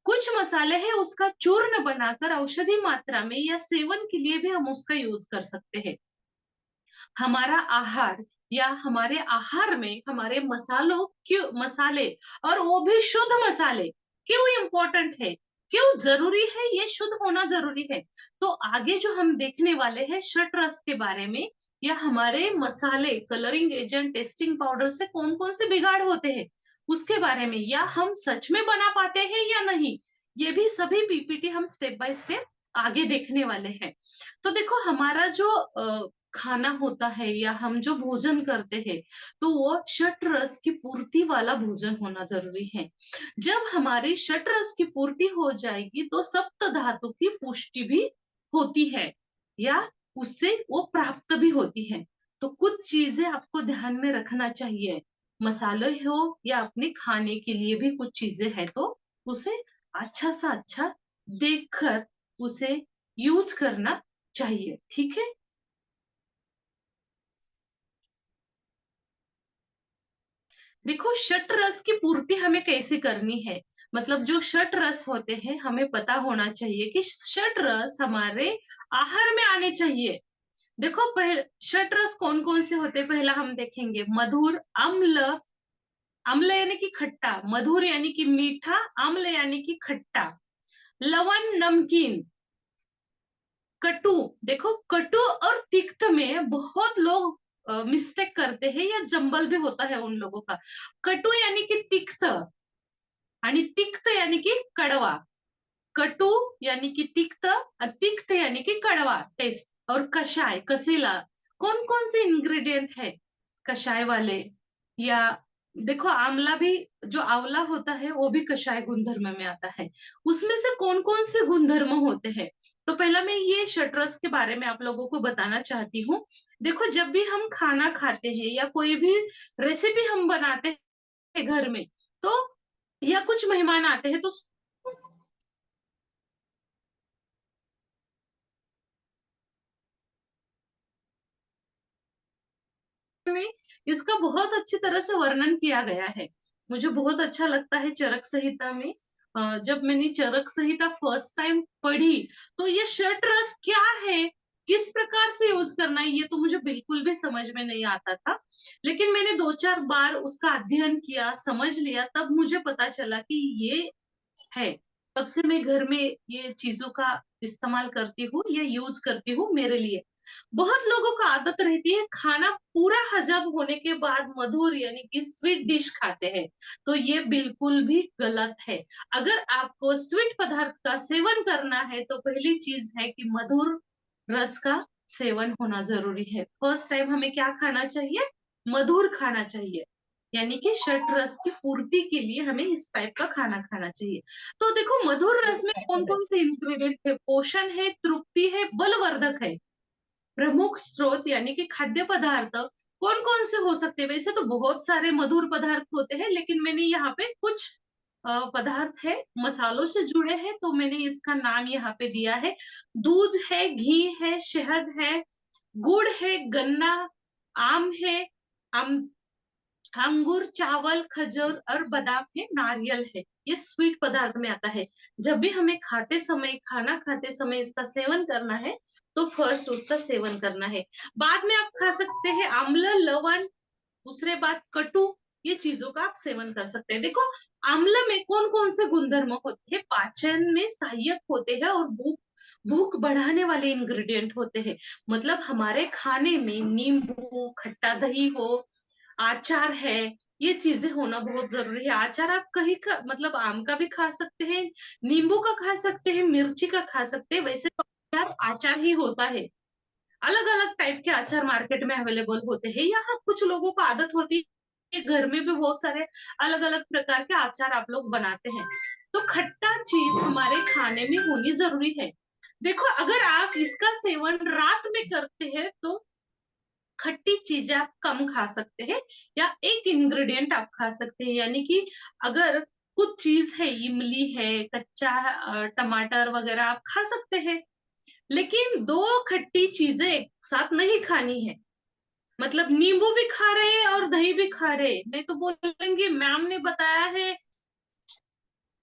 कुछ मसाले हैं, उसका चूर्ण बनाकर औषधि मात्रा में या सेवन के लिए भी हम उसका यूज कर सकते हैं। हमारा आहार या हमारे आहार में हमारे मसालों क्यों मसाले, और वो भी शुद्ध मसाले, क्यों इम्पोर्टेंट है, क्यों जरूरी है, ये शुद्ध होना जरूरी है। तो आगे जो हम देखने वाले हैं षट रस के बारे में, या हमारे मसाले, कलरिंग एजेंट, टेस्टिंग पाउडर से कौन कौन से बिगाड़ होते हैं उसके बारे में, या हम सच में बना पाते हैं या नहीं, ये भी सभी पीपीटी हम स्टेप बाय स्टेप आगे देखने वाले हैं। तो देखो, हमारा जो खाना होता है या हम जो भोजन करते हैं, तो वो षट रस की पूर्ति वाला भोजन होना जरूरी है। जब हमारी षट रस की पूर्ति हो जाएगी, तो सप्त धातु की पुष्टि भी होती है, या उससे वो प्राप्त भी होती है। तो कुछ चीजें आपको ध्यान में रखना चाहिए। मसाले हो या अपने खाने के लिए भी कुछ चीजें है, तो उसे अच्छा सा अच्छा देखकर उसे यूज करना चाहिए। ठीक है। देखो, षट रस की पूर्ति हमें कैसे करनी है, मतलब जो षट रस होते हैं, हमें पता होना चाहिए कि षट रस हमारे आहार में आने चाहिए। देखो, पहले षट रस कौन कौन से होते हैं, पहला हम देखेंगे मधुर, अम्ल। अम्ल यानी कि खट्टा, मधुर यानी कि मीठा, अम्ल यानी कि खट्टा, लवण नमकीन, कटु। देखो, कटु और तिक्त में बहुत लोग मिस्टेक करते हैं, या जंबल भी होता है उन लोगों का। कटु यानी कि तिक्त, आणि तिक्त यानी कि कड़वा। कटु यानी कि तिक्त और तिक्त यानी कि कड़वा टेस्ट। और कषाय, कसेला, कौन कौन से इंग्रेडिएंट है कषाय वाले, या देखो आंवला भी, जो आंवला होता है वो भी कषाय गुणधर्म में आता है। उसमें से कौन कौन से गुणधर्म होते हैं? तो पहला मैं ये शटरस के बारे में आप लोगों को बताना चाहती हूँ। देखो, जब भी हम खाना खाते हैं या कोई भी रेसिपी हम बनाते हैं घर में, तो या कुछ मेहमान आते हैं, तो में इसका बहुत अच्छी तरह से वर्णन किया गया है। मुझे बहुत अच्छा लगता है चरक संहिता में। जब मैंने चरक संहिता फर्स्ट टाइम पढ़ी, तो ये षट रस क्या है, किस प्रकार से यूज करना है, ये तो मुझे बिल्कुल भी समझ में नहीं आता था। लेकिन मैंने दो चार बार उसका अध्ययन किया, समझ लिया, तब मुझे पता चला कि ये है। तब से मैं घर में ये चीजों का इस्तेमाल करती हूँ, ये यूज करती हूँ मेरे लिए। बहुत लोगों को आदत रहती है खाना पूरा हजम होने के बाद मधुर यानी कि स्वीट डिश खाते हैं, तो ये बिल्कुल भी गलत है। अगर आपको स्वीट पदार्थ का सेवन करना है, तो पहली चीज है कि मधुर रस का सेवन होना जरूरी है। फर्स्ट टाइम हमें क्या खाना चाहिए? मधुर खाना चाहिए। यानी कि षट रस की पूर्ति के लिए हमें इस टाइप का खाना खाना चाहिए। तो देखो मधुर रस में कौन कौन से इंग्रेडिएंट है, पोषण है, तृप्ति है, बलवर्धक है। प्रमुख स्रोत यानी कि खाद्य पदार्थ कौन कौन से हो सकते हैं? वैसे तो बहुत सारे मधुर पदार्थ होते हैं, लेकिन मैंने यहाँ पे कुछ पदार्थ है मसालों से जुड़े हैं, तो मैंने इसका नाम यहाँ पे दिया है। दूध है, घी है, शहद है, गुड़ है, गन्ना, आम है, आम, अंगूर, चावल, खजूर और बादाम है, नारियल है। ये स्वीट पदार्थ में आता है। जब भी हमें खाते समय, खाना खाते समय इसका सेवन करना है, तो फर्स्ट उसका सेवन करना है। बाद में आप खा सकते हैं आंवला, लवण, दूसरे बात कटु, ये चीजों का आप सेवन कर सकते हैं। देखो आंवला में कौन कौन से गुणधर्म होते हैं? पाचन में सहायक होते हैं और भूख भूख बढ़ाने वाले इंग्रेडिएंट होते हैं। मतलब हमारे खाने में नींबू, खट्टा दही हो, आचार है, ये चीजें होना बहुत जरूरी है। आचार आप कहीं का मतलब आम का भी खा सकते हैं, नींबू का खा सकते हैं, मिर्ची का खा सकते हैं। वैसे तो आचार आचार ही होता है। अलग अलग टाइप के अचार मार्केट में अवेलेबल होते हैं। यहाँ कुछ लोगों को आदत होती है घर में भी बहुत सारे अलग अलग प्रकार के अचार आप लोग बनाते हैं। तो खट्टा चीज हमारे खाने में होनी जरूरी है। देखो अगर आप इसका सेवन रात में करते हैं तो खट्टी चीजें आप कम खा सकते हैं, या एक इंग्रेडिएंट आप खा सकते हैं। यानी कि अगर कुछ चीज है, इमली है, कच्चा टमाटर वगैरह आप खा सकते हैं, लेकिन दो खट्टी चीजें एक साथ नहीं खानी है। मतलब नींबू भी खा रहे हैं और दही भी खा रहे हैं, नहीं तो बोलेंगे मैम ने बताया है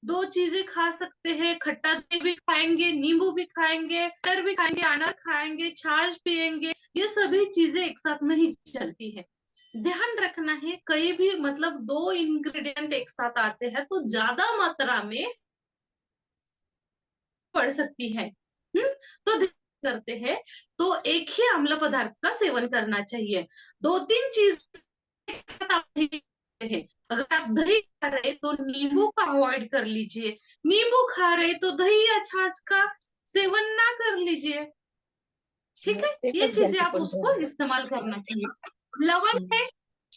दो चीजें खा सकते हैं, खट्टा दही भी खाएंगे, नींबू भी खाएंगे, टमाटर भी खाएंगे, अनार खाएंगे, छाछ पिएंगे, ये सभी चीजें एक साथ नहीं चलती है। ध्यान रखना है कहीं भी मतलब दो इंग्रेडिएंट एक साथ आते हैं तो ज्यादा मात्रा में पड़ सकती है। तो ध्यान करते हैं तो एक ही अम्ल पदार्थ का सेवन करना चाहिए। दो तीन चीज आप नहीं करते हैं। अगर आप दही खा रहे तो नींबू का अवॉइड कर लीजिए, नींबू खा रहे तो दही या छाछ का सेवन ना कर लीजिए। ठीक है, ये चीजें आप उसको इस्तेमाल करना चाहिए। लवण है,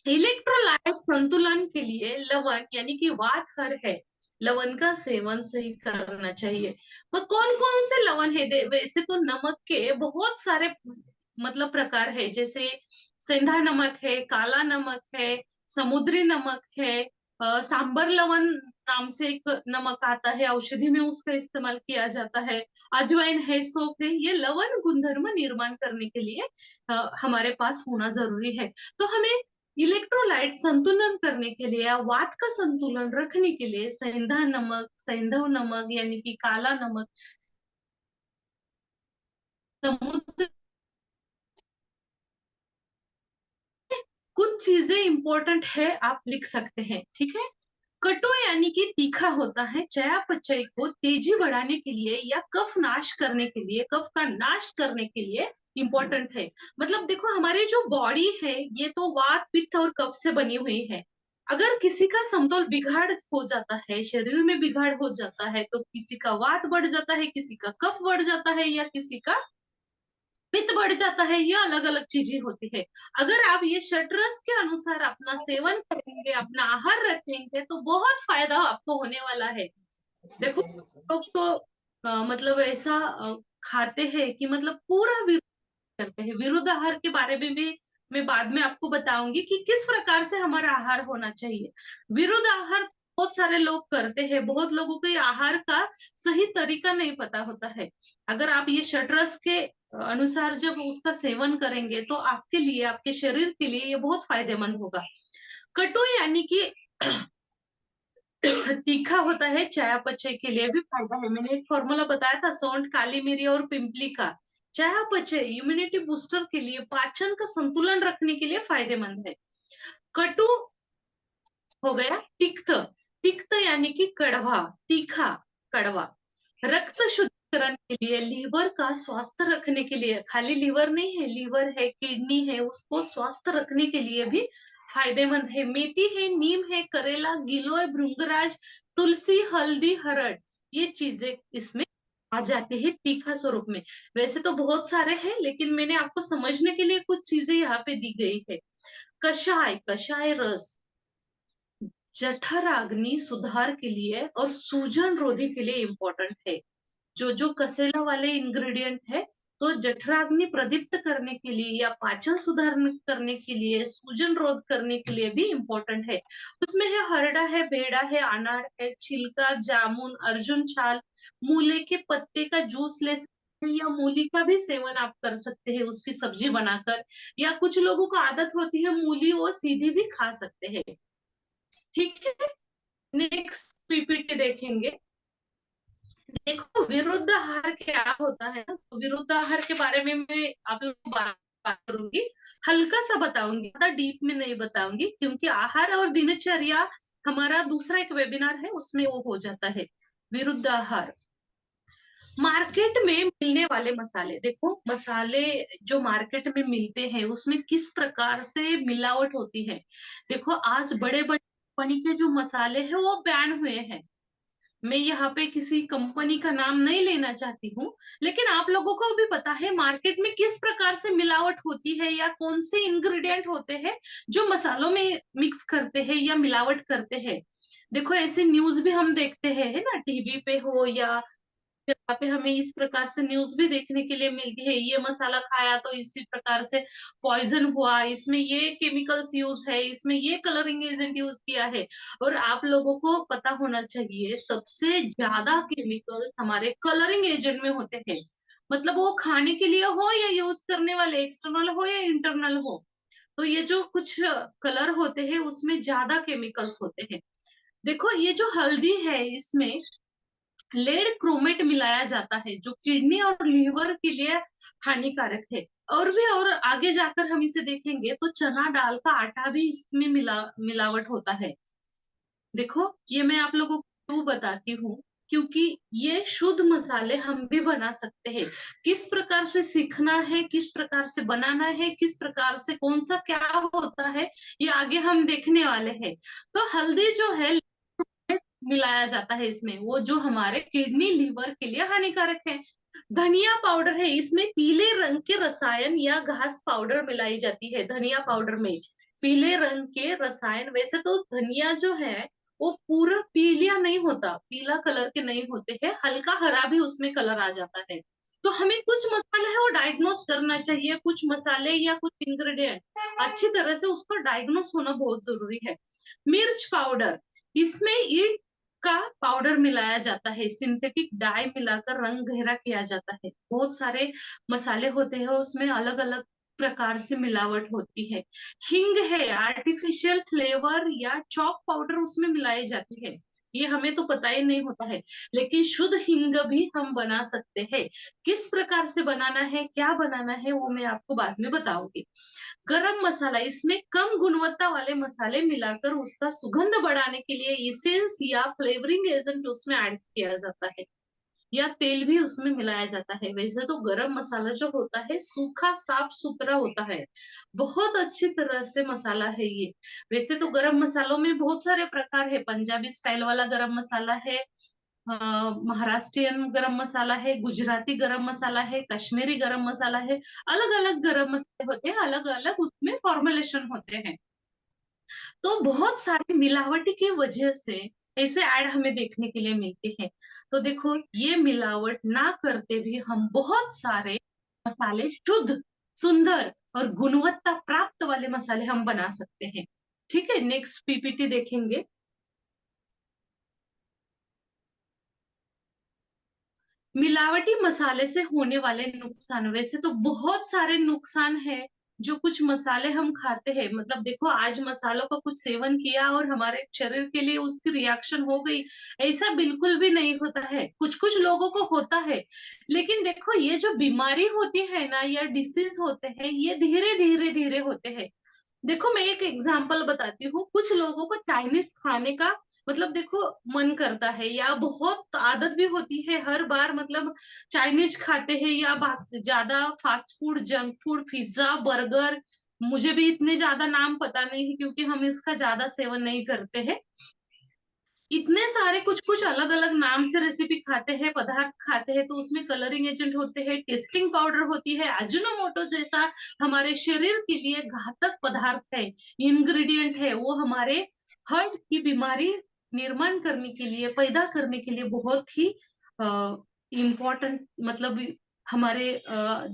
इलेक्ट्रोलाइट संतुलन के लिए लवण यानी कि वात है, लवण का सेवन सही करना चाहिए। वह कौन कौन से लवण है? वैसे तो नमक के बहुत सारे मतलब प्रकार है, जैसे सेंधा नमक है, काला नमक है, समुद्री नमक है, सांबर लवण नाम से एक नमक आता है, औषधि में उसका इस्तेमाल किया जाता है, अजवाइन है, सौंफ है। ये लवण गुणधर्म निर्माण करने के लिए हमारे पास होना जरूरी है। तो हमें इलेक्ट्रोलाइट संतुलन करने के लिए या वात का संतुलन रखने के लिए सेंधा नमक, सैंधव नमक यानी कि काला नमक, समुद्र, कुछ चीजें इंपॉर्टेंट है आप लिख सकते हैं। ठीक है, कटु यानी कि तीखा होता है, चयापचय को तेजी बढ़ाने के लिए या कफ नाश करने के लिए, कफ का नाश करने के लिए इंपॉर्टेंट है। मतलब देखो हमारी जो बॉडी है ये तो वात, पित्त और कफ से बनी हुई है। अगर किसी का समतोल बिगाड़ हो जाता है, शरीर में बिगाड़ हो जाता है, तो किसी का वात बढ़ जाता है, किसी का कफ बढ़ जाता है, या किसी का पित्त बढ़ जाता है। ये अलग अलग चीजें होती है। अगर आप ये षटरस के अनुसार अपना सेवन करेंगे, अपना आहार रखेंगे, तो बहुत फायदा आपको होने वाला है। देखो लोग तो मतलब ऐसा खाते हैं कि मतलब पूरा विरोध करते हैं। विरुद्ध आहार के बारे में भी मैं बाद में आपको बताऊंगी कि किस प्रकार से हमारा आहार होना चाहिए। विरुद्ध आहार बहुत सारे लोग करते हैं, बहुत लोगों को ये आहार का सही तरीका नहीं पता होता है। अगर आप ये षटरस के अनुसार जब उसका सेवन करेंगे तो आपके लिए, आपके शरीर के लिए ये बहुत फायदेमंद होगा। कटु यानी कि तीखा होता है, चयापचय के लिए भी फायदा है। मैंने एक फॉर्मूला बताया था, सौंठ, काली मिरी और पिंपली का। चयापचय, इम्यूनिटी बूस्टर के लिए, पाचन का संतुलन रखने के लिए फायदेमंद है। कटु हो गया। तिक्त, तिक्त यानी कि कड़वा, तीखा, कड़वा। रक्त शुद्धिकरण के लिए, लीवर का स्वास्थ्य रखने के लिए, खाली लीवर नहीं है, लीवर है, किडनी है, उसको स्वस्थ रखने के लिए भी फायदेमंद है। मेथी है, नीम है, करेला, गिलोय, भृंगराज, तुलसी, हल्दी, हरड़, ये चीजें इसमें आ जाती है तीखा स्वरूप में। वैसे तो बहुत सारे हैं, लेकिन मैंने आपको समझने के लिए कुछ चीजें यहाँ पे दी गई है। कषाय, कषाय रस, जठराग्नि सुधार के लिए और सूजन रोधी के लिए इम्पोर्टेंट है। जो जो कसेला वाले इंग्रेडिएंट है, तो जठराग्नि प्रदीप्त करने के लिए या पाचन सुधार करने के लिए, सूजन रोध करने के लिए भी इम्पोर्टेंट है। उसमें है हरड़ा है, बेड़ा है, अनार है, छिलका, जामुन, अर्जुन छाल, मूले के पत्ते का जूस ले सकते हैं, या मूली का भी सेवन आप कर सकते हैं उसकी सब्जी बनाकर, या कुछ लोगों को आदत होती है मूली वो सीधी भी खा सकते हैं। ठीक है, नेक्स्ट पीपीटी देखेंगे। देखो विरुद्ध आहार क्या होता है ना, तो विरुद्ध आहार के बारे में मैं आप लोगों को बात करूंगी, हल्का सा बताऊंगी, ज्यादा डीप में नहीं बताऊंगी, क्योंकि आहार और दिनचर्या हमारा दूसरा एक वेबिनार है, उसमें वो हो जाता है। विरुद्ध आहार, मार्केट में मिलने वाले मसाले, देखो मसाले जो मार्केट में मिलते हैं उसमें किस प्रकार से मिलावट होती है। देखो आज बड़े बड़े कंपनी के जो मसाले हैं वो बैन हुए हैं। मैं यहाँ पे किसी कंपनी का नाम नहीं लेना चाहती हूँ, लेकिन आप लोगों को भी पता है मार्केट में किस प्रकार से मिलावट होती है, या कौन से इंग्रेडिएंट होते हैं जो मसालों में मिक्स करते हैं या मिलावट करते हैं। देखो ऐसे न्यूज भी हम देखते हैं, है ना, टीवी पे हो या यहाँ पे हमें इस प्रकार से न्यूज भी देखने के लिए मिलती है, ये मसाला खाया तो इसी प्रकार से पॉइजन हुआ, इसमें ये केमिकल्स यूज है, इसमें ये कलरिंग एजेंट यूज किया है। और आप लोगों को पता होना चाहिए सबसे ज्यादा केमिकल्स हमारे कलरिंग एजेंट में होते हैं। मतलब वो खाने के लिए हो या यूज करने वाले एक्सटर्नल हो या इंटरनल हो, तो ये जो कुछ कलर होते हैं उसमें ज्यादा केमिकल्स होते हैं। देखो ये जो हल्दी है इसमें लेड क्रोमेट मिलाया जाता है, जो किडनी और लीवर के लिए हानिकारक है। और भी और आगे जाकर हम इसे देखेंगे तो चना दाल का आटा भी इसमें मिलावट होता है। देखो ये मैं आप लोगों को क्यों बताती हूँ, क्योंकि ये शुद्ध मसाले हम भी बना सकते हैं। किस प्रकार से सीखना है, किस प्रकार से बनाना है, किस प्रकार से कौन सा क्या होता है, ये आगे हम देखने वाले हैं। तो हल्दी जो है मिलाया जाता है इसमें, वो जो हमारे किडनी लीवर के लिए हानिकारक है। धनिया पाउडर है, इसमें पीले रंग के रसायन या घास पाउडर मिलाई जाती है। धनिया पाउडर में पीले रंग के रसायन, वैसे तो धनिया जो है वो पूरा पीलिया नहीं होता, पीला कलर के नहीं होते हैं, हल्का हरा भी उसमें कलर आ जाता है। तो हमें कुछ मसाले है वो डायग्नोस करना चाहिए, कुछ मसाले या कुछ इंग्रेडिएंट अच्छी तरह से उसको डायग्नोस होना बहुत जरूरी है। मिर्च पाउडर, इसमें ईंट का पाउडर मिलाया जाता है, सिंथेटिक डाई मिलाकर रंग गहरा किया जाता है। बहुत सारे मसाले होते हैं उसमें अलग अलग प्रकार से मिलावट होती है। हींग है, आर्टिफिशियल फ्लेवर या चॉक पाउडर उसमें मिलाई जाती है, ये हमें तो पता ही नहीं होता है, लेकिन शुद्ध हींग भी हम बना सकते हैं। किस प्रकार से बनाना है, क्या बनाना है, वो मैं आपको बाद में बताऊंगी। गरम मसाला, इसमें कम गुणवत्ता वाले मसाले मिलाकर उसका सुगंध बढ़ाने के लिए इसेंस या फ्लेवरिंग एजेंट उसमें ऐड किया जाता है, या तेल भी उसमें मिलाया जाता है। वैसे तो गरम मसाला जो होता है सूखा साफ सुथरा होता है, बहुत अच्छी तरह से मसाला है ये। वैसे तो गरम मसालों में बहुत सारे प्रकार है, पंजाबी स्टाइल वाला गरम मसाला है, महाराष्ट्रियन गरम मसाला है, गुजराती गरम मसाला है, कश्मीरी गरम मसाला है। अलग अलग गरम मसाले होते हैं, अलग अलग उसमें फॉर्मुलेशन होते हैं। तो बहुत सारी मिलावटी की वजह से ऐसे ऐड हमें देखने के लिए मिलते हैं। तो देखो ये मिलावट ना करते भी हम बहुत सारे मसाले शुद्ध, सुंदर और गुणवत्ता प्राप्त वाले मसाले हम बना सकते हैं। ठीक है, नेक्स्ट पीपीटी देखेंगे। मिलावटी मसाले से होने वाले नुकसान, वैसे तो बहुत सारे नुकसान है जो कुछ मसाले हम खाते हैं। मतलब देखो आज मसालों का कुछ सेवन किया और हमारे शरीर के लिए उसकी रिएक्शन हो गई, ऐसा बिल्कुल भी नहीं होता है, कुछ कुछ लोगों को होता है। लेकिन देखो ये जो बीमारी होती है ना या डिसीज होते हैं, ये धीरे धीरे धीरे होते हैं। देखो मैं एक एग्जांपल बताती हूँ, कुछ लोगों को चाइनीज खाने का मतलब देखो मन करता है, या बहुत आदत भी होती है हर बार, मतलब चाइनीज खाते हैं या ज्यादा fast food, junk food, pizza, burger, मुझे भी इतने ज्यादा नाम पता नहीं है क्योंकि हम इसका ज्यादा सेवन नहीं करते हैं। इतने सारे कुछ कुछ अलग अलग नाम से रेसिपी खाते हैं, पदार्थ खाते हैं, तो उसमें कलरिंग एजेंट होते हैं, टेस्टिंग पाउडर होती है, अजिनोमोटो जैसा हमारे शरीर के लिए घातक पदार्थ है, इंग्रेडिएंट है, वो हमारे हार्ट की बीमारी निर्माण करने के लिए, पैदा करने के लिए बहुत ही इम्पोर्टेंट, मतलब हमारे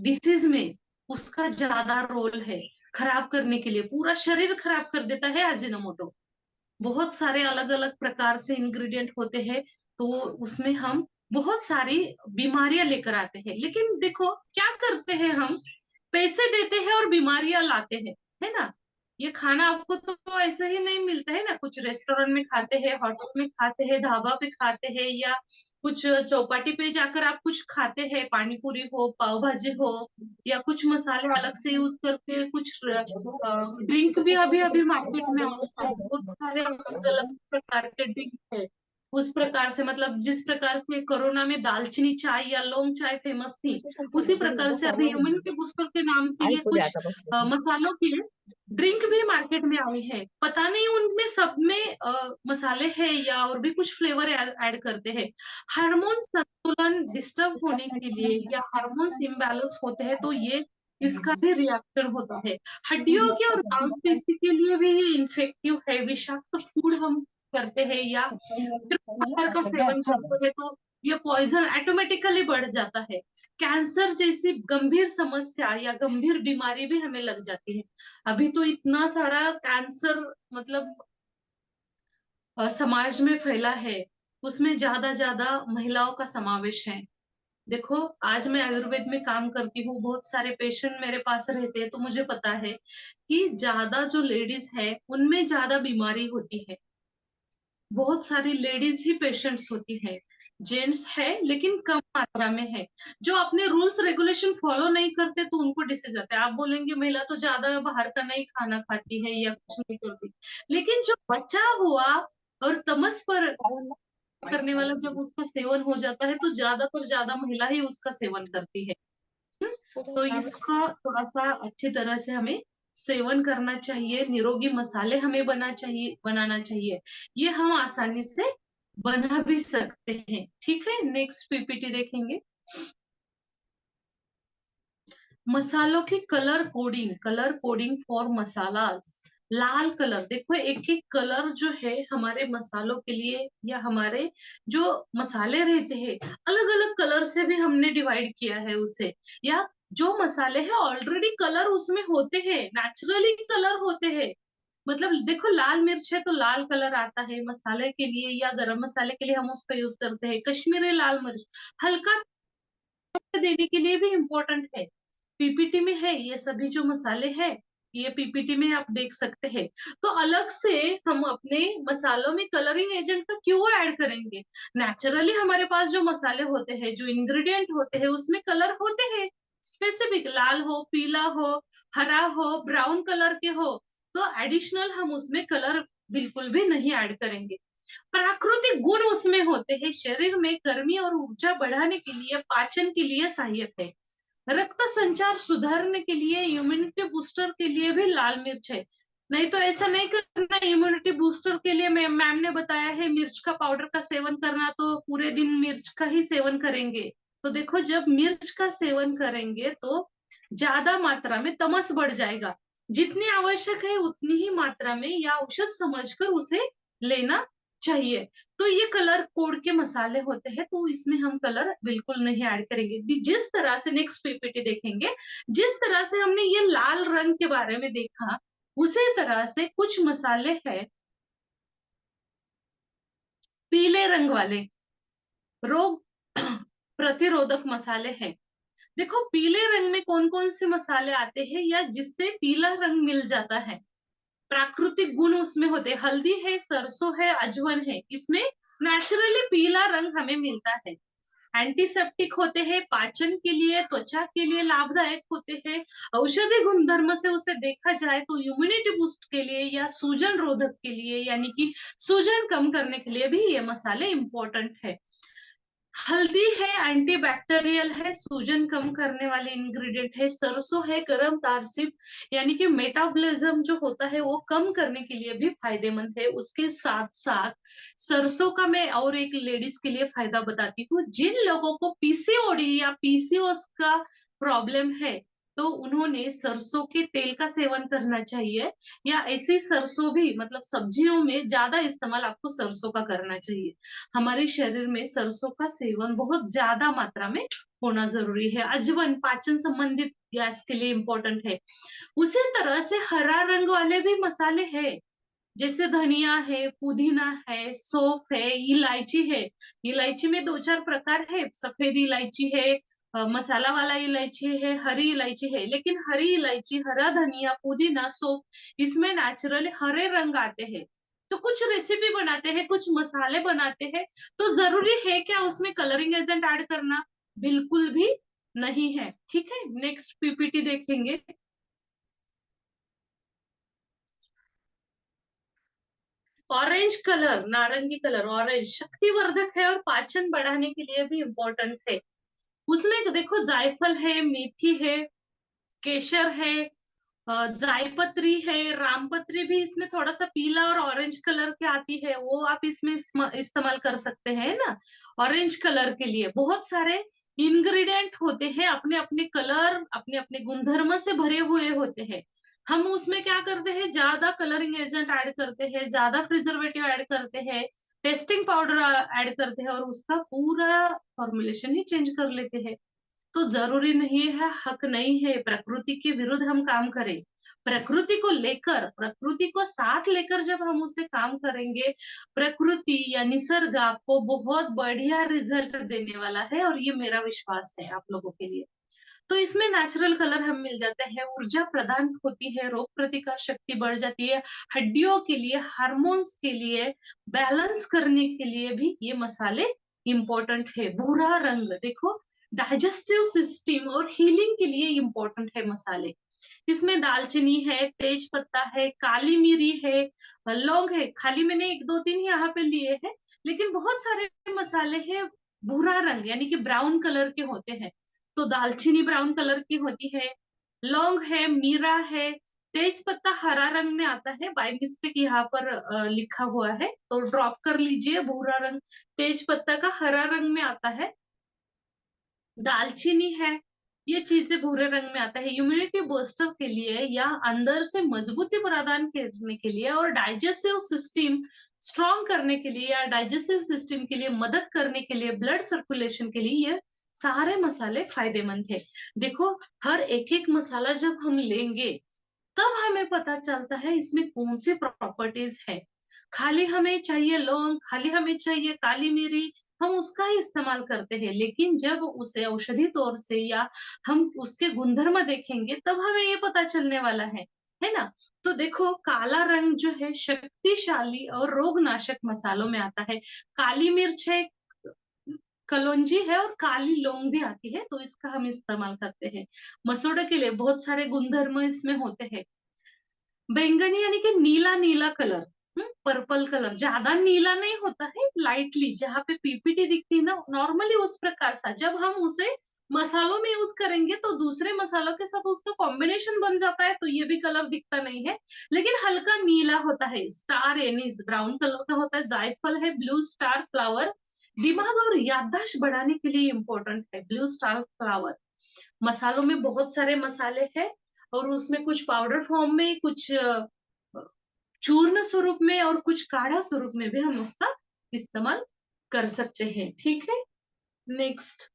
डिसीज में उसका ज्यादा रोल है। खराब करने के लिए पूरा शरीर खराब कर देता है अजीनोमोटो। बहुत सारे अलग अलग प्रकार से इंग्रेडिएंट होते हैं, तो उसमें हम बहुत सारी बीमारियां लेकर आते हैं। लेकिन देखो क्या करते हैं हम, पैसे देते हैं और बीमारियां लाते हैं, है ना। ये खाना आपको तो ऐसे ही नहीं मिलता है ना, कुछ रेस्टोरेंट में खाते हैं, होटल में खाते हैं, ढाबा पे खाते हैं, या कुछ चौपाटी पे जाकर आप कुछ खाते हैं, पानी पूरी हो, पाव भाजी हो, या कुछ मसाले अलग से यूज करके कुछ ड्रिंक भी अभी अभी मार्केट में आए हैं। बहुत सारे अलग अलग प्रकार के ड्रिंक है। उस प्रकार से, मतलब जिस प्रकार से कोरोना में दालचीनी चाय या लौंग चाय फेमस थी, उसी प्रकार से अभी इम्यूनिटी बूस्टर के नाम से ये कुछ मसालों के ड्रिंक भी मार्केट में आए हैं। पता नहीं उनमें सब में मसाले हैं या और भी कुछ फ्लेवर ऐड करते हैं। हार्मोन संतुलन डिस्टर्ब होने के लिए या हार्मोन्स इम्बैलेंस होते हैं, तो ये इसका भी रिएक्शन होता है। हड्डियों के और मांसपेशी के लिए भी ये इन्फेक्टिव है। विषाक्त फूड हम करते हैं या फिर आहार का सेवन करते हैं, तो ये पॉइजन ऑटोमेटिकली बढ़ जाता है। कैंसर जैसी गंभीर समस्या या गंभीर बीमारी भी हमें लग जाती है। अभी तो इतना सारा कैंसर, मतलब समाज में फैला है, उसमें ज्यादा ज्यादा महिलाओं का समावेश है। देखो आज मैं आयुर्वेद में काम करती हूँ, बहुत सारे पेशेंट मेरे पास रहते हैं, तो मुझे पता है कि ज्यादा जो लेडीज है उनमें ज्यादा बीमारी होती है। बहुत सारी लेडीज ही पेशेंट्स होती है, जेंट्स है लेकिन कम मात्रा में है। जो अपने रूल्स रेगुलेशन फॉलो नहीं करते तो उनको डिसीज आता है। आप बोलेंगे महिला तो ज्यादा बाहर का नहीं खाना खाती है या कुछ नहीं करती, लेकिन जो बचा हुआ और तमस पर करने वाला जब उसका सेवन हो जाता है, तो ज्यादातर ज्यादा महिला ही उसका सेवन करती है। तो इसका थोड़ा सा अच्छी तरह से हमें सेवन करना चाहिए। निरोगी मसाले हमें बनाना चाहिए। ये हम आसानी से बना भी सकते हैं। ठीक है, नेक्स्ट पीपीटी देखेंगे। मसालों की colour coding for masalas. Lal colour, देखो एक एक कलर जो है हमारे मसालों के लिए, या हमारे जो मसाले रहते हैं अलग अलग कलर से भी हमने डिवाइड किया है उसे। या जो मसाले हैं ऑलरेडी कलर उसमें होते हैं, नेचुरली कलर होते हैं। मतलब देखो लाल मिर्च है तो लाल कलर आता है मसाले के लिए, या गरम मसाले के लिए हम उसका यूज करते हैं। कश्मीरी लाल मिर्च हल्का देने के लिए भी इम्पोर्टेंट है। पीपीटी में है ये सभी जो मसाले हैं, ये पीपीटी में आप देख सकते हैं। तो अलग से हम अपने मसालों में कलरिंग एजेंट का क्यों ऐड करेंगे। नेचुरली हमारे पास जो मसाले होते हैं, जो इंग्रेडिएंट होते हैं, उसमें कलर होते हैं स्पेसिफिक, लाल हो, पीला हो, हरा हो, ब्राउन कलर के हो। तो एडिशनल हम उसमें कलर बिल्कुल भी नहीं ऐड करेंगे। प्राकृतिक गुण उसमें होते हैं, शरीर में गर्मी और ऊर्जा बढ़ाने के लिए, पाचन के लिए सहायक है, रक्त संचार सुधारने के लिए, इम्यूनिटी बूस्टर के लिए भी लाल मिर्च है। नहीं तो ऐसा नहीं करना इम्यूनिटी बूस्टर के लिए मैम ने बताया है मिर्च का पाउडर का सेवन करना, तो पूरे दिन मिर्च का ही सेवन करेंगे। तो देखो जब मिर्च का सेवन करेंगे तो ज्यादा मात्रा में तमस बढ़ जाएगा। जितनी आवश्यक है उतनी ही मात्रा में या औषध समझकर उसे लेना चाहिए। तो ये कलर कोड के मसाले होते हैं, तो इसमें हम कलर बिल्कुल नहीं ऐड करेंगे। जिस तरह से नेक्स्ट पीपीटी देखेंगे, जिस तरह से हमने ये लाल रंग के बारे में देखा, उसी तरह से कुछ मसाले हैं पीले रंग वाले, रोग प्रतिरोधक मसाले हैं। देखो पीले रंग में कौन कौन से मसाले आते हैं या जिससे पीला रंग मिल जाता है। प्राकृतिक गुण उसमें होते हैं, हल्दी है, सरसों है, अजवन है, इसमें नेचुरली पीला रंग हमें मिलता है। एंटीसेप्टिक होते हैं, पाचन के लिए, त्वचा के लिए लाभदायक होते हैं। औषधि गुणधर्म से उसे देखा जाए तो इम्यूनिटी बूस्ट के लिए या सूजन रोधक के लिए, यानी कि सूजन कम करने के लिए भी ये मसाले इंपॉर्टेंट है। हल्दी है, एंटीबैक्टीरियल है, सूजन कम करने वाले इंग्रेडिएंट है। सरसों है, गर्म तारसिब, यानी कि मेटाबॉलिज्म जो होता है वो कम करने के लिए भी फायदेमंद है। उसके साथ साथ सरसों का मैं और एक लेडीज के लिए फायदा बताती हूँ, जिन लोगों को पीसीओडी या पीसीओएस का प्रॉब्लम है, तो उन्होंने सरसों के तेल का सेवन करना चाहिए, या ऐसी सरसों भी मतलब सब्जियों में ज्यादा इस्तेमाल आपको सरसों का करना चाहिए। हमारे शरीर में सरसों का सेवन बहुत ज्यादा मात्रा में होना जरूरी है। अजवन पाचन संबंधित गैस के लिए इम्पोर्टेंट है। उसी तरह से हरा रंग वाले भी मसाले हैं, जैसे धनिया है, पुदीना है, सौंफ है, इलायची है। इलायची में दो चार प्रकार है, सफेद इलायची है, मसाला वाला इलायची है, हरी इलायची है। लेकिन हरी इलायची, हरा धनिया, पुदीना, सौंफ इसमें नेचुरली हरे रंग आते हैं। तो कुछ रेसिपी बनाते हैं, कुछ मसाले बनाते हैं, तो जरूरी है क्या उसमें कलरिंग एजेंट ऐड करना? बिल्कुल भी नहीं है। ठीक है, नेक्स्ट पीपीटी देखेंगे। ऑरेंज कलर, नारंगी कलर, ऑरेंज शक्तिवर्धक है और पाचन बढ़ाने के लिए भी इम्पोर्टेंट है। उसमें देखो जायफल है, मेथी है, केसर है, जायपत्री है, रामपत्री भी इसमें थोड़ा सा पीला और ऑरेंज कलर की आती है, वो आप इसमें इस्तेमाल कर सकते हैं ना। ऑरेंज कलर के लिए बहुत सारे इंग्रेडिएंट होते हैं, अपने अपने कलर, अपने अपने गुणधर्म से भरे हुए होते हैं। हम उसमें क्या करते हैं, ज्यादा कलरिंग एजेंट ऐड करते हैं, ज्यादा प्रिजर्वेटिव ऐड करते हैं, टेस्टिंग पाउडर ऐड करते हैं, और उसका पूरा फॉर्मुलेशन ही चेंज कर लेते हैं। तो जरूरी नहीं है, हक नहीं है प्रकृति के विरुद्ध हम काम करें। प्रकृति को लेकर, प्रकृति को साथ लेकर जब हम उससे काम करेंगे, प्रकृति या निसर्ग आपको बहुत बढ़िया रिजल्ट देने वाला है, और ये मेरा विश्वास है आप लोगों के लिए। तो इसमें नेचुरल कलर हम मिल जाते हैं, ऊर्जा प्रदान होती है, रोग प्रतिकार शक्ति बढ़ जाती है, हड्डियों के लिए, हार्मोन्स के लिए, बैलेंस करने के लिए भी ये मसाले इम्पोर्टेंट है। भूरा रंग देखो, डाइजेस्टिव सिस्टम और हीलिंग के लिए इम्पोर्टेंट है मसाले। इसमें दालचीनी है, तेज पत्ता है, काली मिरी है, लौंग है। खाली मैंने एक दो तीन ही यहाँ पे लिए हैं, लेकिन बहुत सारे मसाले हैं भूरा रंग यानी कि ब्राउन कलर के होते हैं। तो दालचीनी ब्राउन कलर की होती है, लौंग है, मीरा है, तेज पत्ता हरा रंग में आता है, बाय मिस्टेक यहाँ पर लिखा हुआ है तो ड्रॉप कर लीजिए, भूरा रंग तेज पत्ता का हरा रंग में आता है। दालचीनी है, ये चीजें भूरे रंग में आता है, इम्यूनिटी बूस्टर के लिए या अंदर से मजबूती प्रदान करने के लिए, और डाइजेस्टिव सिस्टम स्ट्रॉन्ग करने के लिए, या डाइजेस्टिव सिस्टम के लिए मदद करने के लिए, ब्लड सर्कुलेशन के लिए ये सारे मसाले फायदेमंद है। देखो, हर एक एक मसाला जब हम लेंगे तब हमें पता चलता है इसमें कौन सी प्रॉपर्टीज है। खाली हमें चाहिए लौंग, खाली हमें चाहिए काली मिरी, हम उसका ही इस्तेमाल करते हैं, लेकिन जब उसे औषधि तौर से या हम उसके गुणधर्म देखेंगे तब हमें ये पता चलने वाला है ना। तो देखो, काला रंग जो है शक्तिशाली और रोगनाशक मसालों में आता है। काली मिर्च है, कलौंजी है, और काली लौंग भी आती है, तो इसका हम इस्तेमाल करते हैं। मसोड़ा के लिए बहुत सारे गुणधर्म इसमें होते हैं। बैंगनी यानी कि नीला नीला कलर, पर्पल कलर, ज्यादा नीला नहीं होता है, लाइटली जहाँ पे पीपीटी दिखती है ना नॉर्मली उस प्रकार सा, जब हम उसे मसालों में यूज करेंगे तो दूसरे मसालों के साथ उसका कॉम्बिनेशन बन जाता है, तो ये भी कलर दिखता नहीं है, लेकिन हल्का नीला होता है। स्टार एनीज ब्राउन कलर का होता है। जायफल है, ब्लू स्टार फ्लावर, दिमाग और याददाश्त बढ़ाने के लिए इम्पोर्टेंट है ब्लू स्टार फ्लावर। मसालों में बहुत सारे मसाले हैं, और उसमें कुछ पाउडर फॉर्म में, कुछ चूर्ण स्वरूप में, और कुछ काढ़ा स्वरूप में भी हम उसका इस्तेमाल कर सकते हैं। ठीक है, नेक्स्ट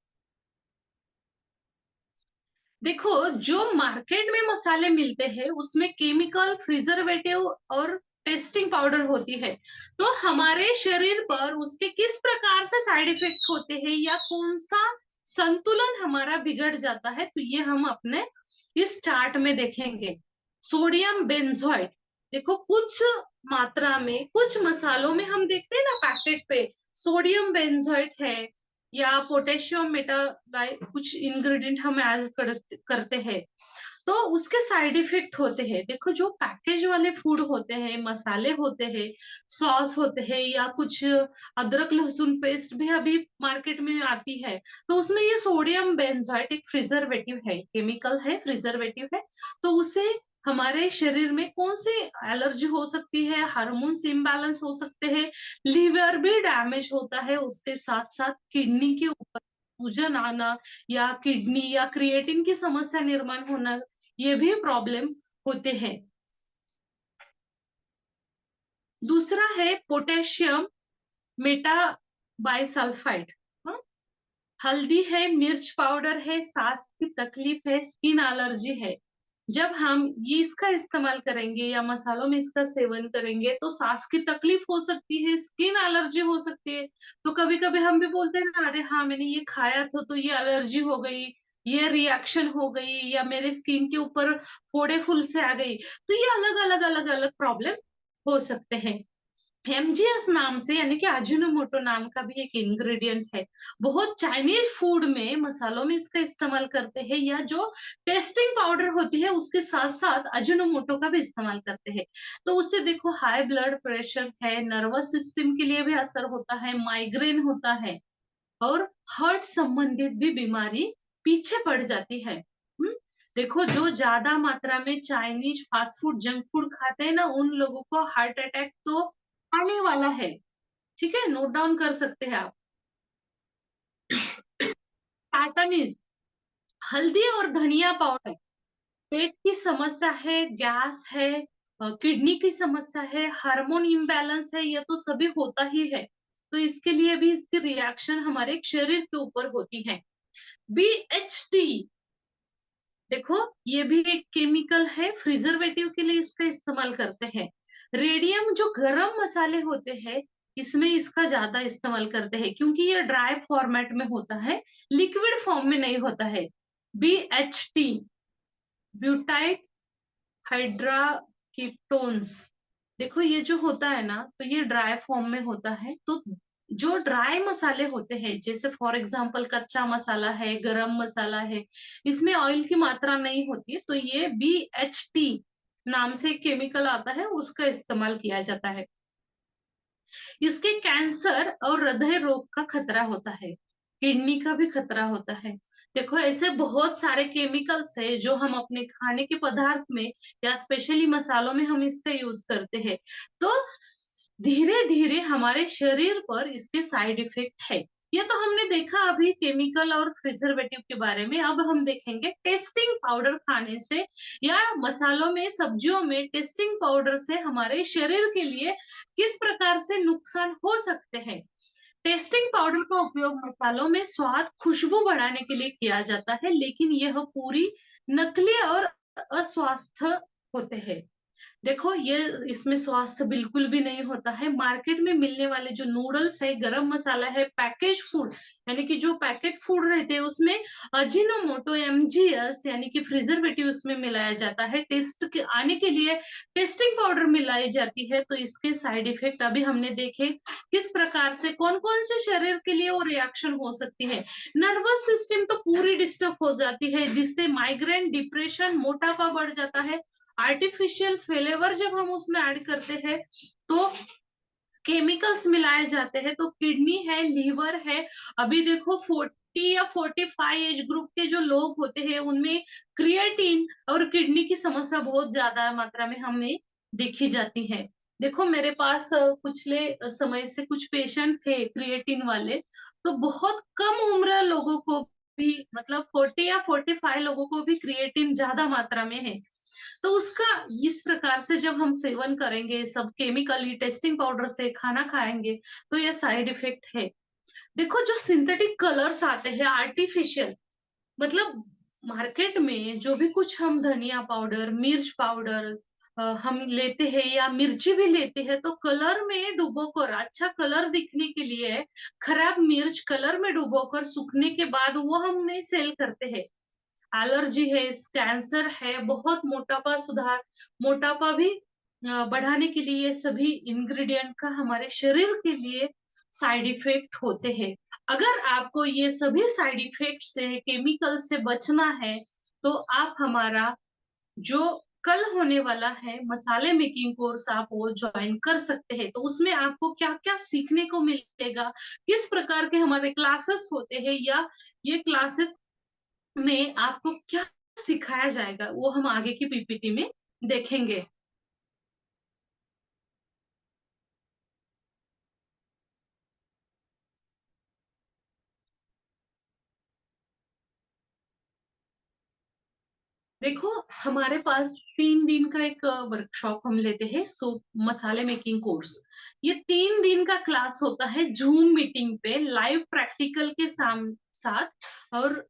देखो, जो मार्केट में मसाले मिलते हैं उसमें केमिकल, प्रिजर्वेटिव और टेस्टिंग पाउडर होती है। तो हमारे शरीर पर उसके किस प्रकार से साइड इफेक्ट होते हैं, या कौन सा संतुलन हमारा बिगड़ जाता है, तो ये हम अपने इस चार्ट में देखेंगे। सोडियम बेंजोइट, देखो कुछ मात्रा में कुछ मसालों में हम देखते हैं ना पैकेट पे सोडियम बेंजोइट है, या पोटेशियम मेटालाइट, कुछ इंग्रेडिएंट हम ऐड करते हैं, तो उसके साइड इफेक्ट होते हैं। देखो, जो पैकेज वाले फूड होते हैं, मसाले होते हैं, सॉस होते हैं, या कुछ अदरक लहसुन पेस्ट भी अभी मार्केट में आती है, तो उसमें ये सोडियम बेंजोइट एक प्रिजर्वेटिव है, केमिकल है, प्रिजर्वेटिव है। तो उसे हमारे शरीर में कौन सी एलर्जी हो सकती है, हार्मोन्स इम्बैलेंस हो सकते हैं, लीवर भी डैमेज होता है, उसके साथ साथ किडनी के ऊपर सूजन आना या किडनी या क्रिएटिन की समस्या निर्माण होना, ये भी प्रॉब्लम होते हैं। दूसरा है पोटेशियम मेटा बाइसल्फाइड। हल्दी है, मिर्च पाउडर है, सांस की तकलीफ है, स्किन एलर्जी है। जब हम ये इसका इस्तेमाल करेंगे या मसालों में इसका सेवन करेंगे तो सांस की तकलीफ हो सकती है, स्किन एलर्जी हो सकती है। तो कभी कभी हम भी बोलते हैं ना, अरे हाँ मैंने ये खाया था तो ये एलर्जी हो गई, ये रिएक्शन हो गई, या मेरे स्किन के ऊपर फोड़े फुल से आ गई। तो ये अलग अलग प्रॉब्लम हो सकते हैं। एमजीएस नाम से यानी कि अजिनोमोटो नाम का भी एक इंग्रेडिएंट है। बहुत चाइनीज फूड में मसालों में इसका इस्तेमाल करते हैं, या जो टेस्टिंग पाउडर होती है उसके साथ साथ अजिनोमोटो का भी इस्तेमाल करते हैं। तो उससे देखो हाई ब्लड प्रेशर है, नर्वस सिस्टम के लिए भी असर होता है, माइग्रेन होता है, और हार्ट संबंधित भी बीमारी पीछे पड़ जाती है। देखो जो ज्यादा मात्रा में Chinese fast food junk food खाते हैं ना, उन लोगों को हार्ट अटैक तो आने वाला है। ठीक है, नोट डाउन कर सकते हैं आप। पैटर्निज, हल्दी और धनिया पाउडर, पेट की समस्या है, गैस है, किडनी की समस्या है, हार्मोन इम्बैलेंस है, ये तो सभी होता ही है। तो इसके लिए भी इसकी रिएक्शन हमारे शरीर के ऊपर होती है। BHT, देखो ये भी एक केमिकल है, प्रिजर्वेटिव के लिए इसका इस्तेमाल करते हैं। रेडियम जो गरम मसाले होते हैं, इसमें इसका ज्यादा इस्तेमाल करते हैं क्योंकि ये ड्राई फॉर्मेट में होता है, लिक्विड फॉर्म में नहीं होता है। BHT, ब्यूटाइट हाइड्राकीटोन्स, देखो ये जो होता है ना, तो ये ड्राई फॉर्म में होता है। तो जो ड्राई मसाले होते हैं, जैसे फॉर एग्जांपल कच्चा मसाला है, गरम मसाला है, इसमें ऑयल की मात्रा नहीं होती है, तो ये BHT नाम से केमिकल आता है, उसका इस्तेमाल किया जाता है। इसके कैंसर और हृदय रोग का खतरा होता है, किडनी का भी खतरा होता है। देखो ऐसे बहुत सारे केमिकल्स है जो हम अपने खाने के पदार्थ में या स्पेशली मसालों में हम इसका यूज करते हैं। तो धीरे धीरे हमारे शरीर पर इसके साइड इफेक्ट है। ये तो हमने देखा अभी केमिकल और प्रिजर्वेटिव के बारे में। अब हम देखेंगे टेस्टिंग पाउडर खाने से या मसालों में, सब्जियों में टेस्टिंग पाउडर से हमारे शरीर के लिए किस प्रकार से नुकसान हो सकते हैं। टेस्टिंग पाउडर का उपयोग मसालों में स्वाद, खुशबू बढ़ाने के लिए किया जाता है, लेकिन यह पूरी नकली और अस्वास्थ्य होते हैं। देखो ये इसमें स्वास्थ्य बिल्कुल भी नहीं होता है। मार्केट में मिलने वाले जो नूडल्स है, गरम मसाला है, पैकेज फूड यानी कि जो पैकेट फूड रहते हैं उसमें अजीनोमोटो, एमजीएस यानी कि प्रिजर्वेटिव उसमें मिलाया जाता है, टेस्ट के आने के लिए टेस्टिंग पाउडर मिलाई जाती है। तो इसके साइड इफेक्ट अभी हमने देखे किस प्रकार से कौन कौन से शरीर के लिए वो रिएक्शन हो सकती है। नर्वस सिस्टम तो पूरी डिस्टर्ब हो जाती है, जिससे माइग्रेन, डिप्रेशन, मोटापा बढ़ जाता है। आर्टिफिशियल फ्लेवर जब हम उसमें ऐड करते हैं तो केमिकल्स मिलाए जाते हैं। तो किडनी है, लीवर है। अभी देखो 40 या 45 एज ग्रुप के जो लोग होते हैं उनमें क्रिएटिन और किडनी की समस्या बहुत ज्यादा मात्रा में हमें देखी जाती है। देखो मेरे पास पिछले समय से कुछ पेशेंट थे क्रिएटिन वाले, तो बहुत कम उम्र लोगों को भी, मतलब 40 या 45 लोगों को भी क्रिएटिन ज्यादा मात्रा में है। तो उसका इस प्रकार से जब हम सेवन करेंगे, सब केमिकली टेस्टिंग पाउडर से खाना खाएंगे, तो ये साइड इफेक्ट है। देखो जो सिंथेटिक कलर्स आते हैं आर्टिफिशियल, मतलब मार्केट में जो भी कुछ हम धनिया पाउडर, मिर्च पाउडर हम लेते हैं या मिर्ची भी लेते हैं, तो कलर में डुबोकर अच्छा कलर दिखने के लिए खराब मिर्च कलर में डुबोकर सूखने के बाद वो हमने सेल करते हैं। एलर्जी है, कैंसर है, बहुत मोटापा सुधार, मोटापा भी बढ़ाने के लिए सभी इंग्रेडिएंट का हमारे शरीर के लिए साइड इफेक्ट होते हैं। अगर आपको ये सभी साइड इफेक्ट से, केमिकल से बचना है, तो आप हमारा जो कल होने वाला है मसाले मेकिंग कोर्स, आप वो ज्वाइन कर सकते हैं। तो उसमें आपको क्या क्या सीखने को मिलेगा, किस प्रकार के हमारे क्लासेस होते हैं, या ये क्लासेस में आपको क्या सिखाया जाएगा, वो हम आगे की पीपीटी में देखेंगे। देखो, हमारे पास 3 दिन का एक वर्कशॉप हम लेते हैं, मसाले मेकिंग कोर्स। ये 3 दिन का क्लास होता है जूम मीटिंग पे, लाइव प्रैक्टिकल के साथ। और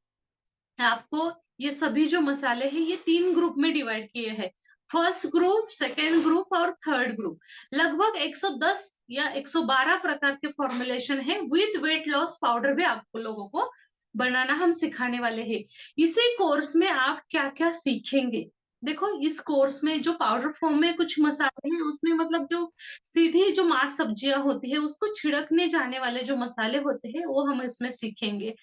आपको ये सभी जो मसाले हैं ये 3 ग्रुप में डिवाइड किए हैं। फर्स्ट ग्रुप, सेकेंड ग्रुप और थर्ड ग्रुप। लगभग 110 या 112 प्रकार के फॉर्मुलेशन है। विद वेट लॉस पाउडर भी आप लोगों को बनाना हम सिखाने वाले हैं। इसी कोर्स में आप क्या क्या सीखेंगे? देखो, इस कोर्स में जो पाउडर फॉर्म में कुछ मसाले हैं, उसमें मतलब जो सीधी जो मांस सब्जियां होती है उसको छिड़कने जाने वाले जो मसाले होते हैं वो हम इसमें सीखेंगे।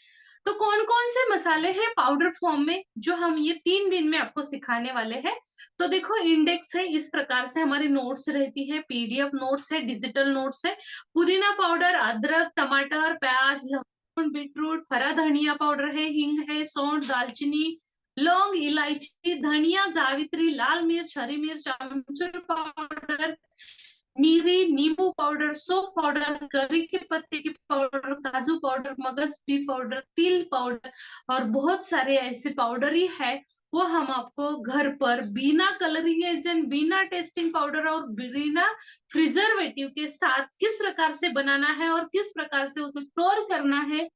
तो कौन कौन से मसाले हैं पाउडर फॉर्म में जो हम ये 3 दिन में आपको सिखाने वाले हैं? तो देखो, इंडेक्स है, इस प्रकार से हमारी नोट्स रहती है, पीडीएफ नोट्स है, डिजिटल नोट्स है। पुदीना पाउडर, अदरक, टमाटर, प्याज, लहसुन, बीटरूट, हरा धनिया पाउडर है, हींग है, सौंठ, दालचीनी, लौंग, इलायची, धनिया, जावित्री, लाल मिर्च, हरी मिर्च, आमचूर पाउडर, मीरी, नींबू पाउडर, सौंफ पाउडर, करी के पत्ते की पाउडर, काजू पाउडर, मगज टी पाउडर, तिल पाउडर और बहुत सारे ऐसे पाउडर ही है। वो हम आपको घर पर बिना कलरिंग एजेंट, बिना टेस्टिंग पाउडर और बिना प्रिजर्वेटिव के साथ किस प्रकार से बनाना है और किस प्रकार से उसको स्टोर करना है,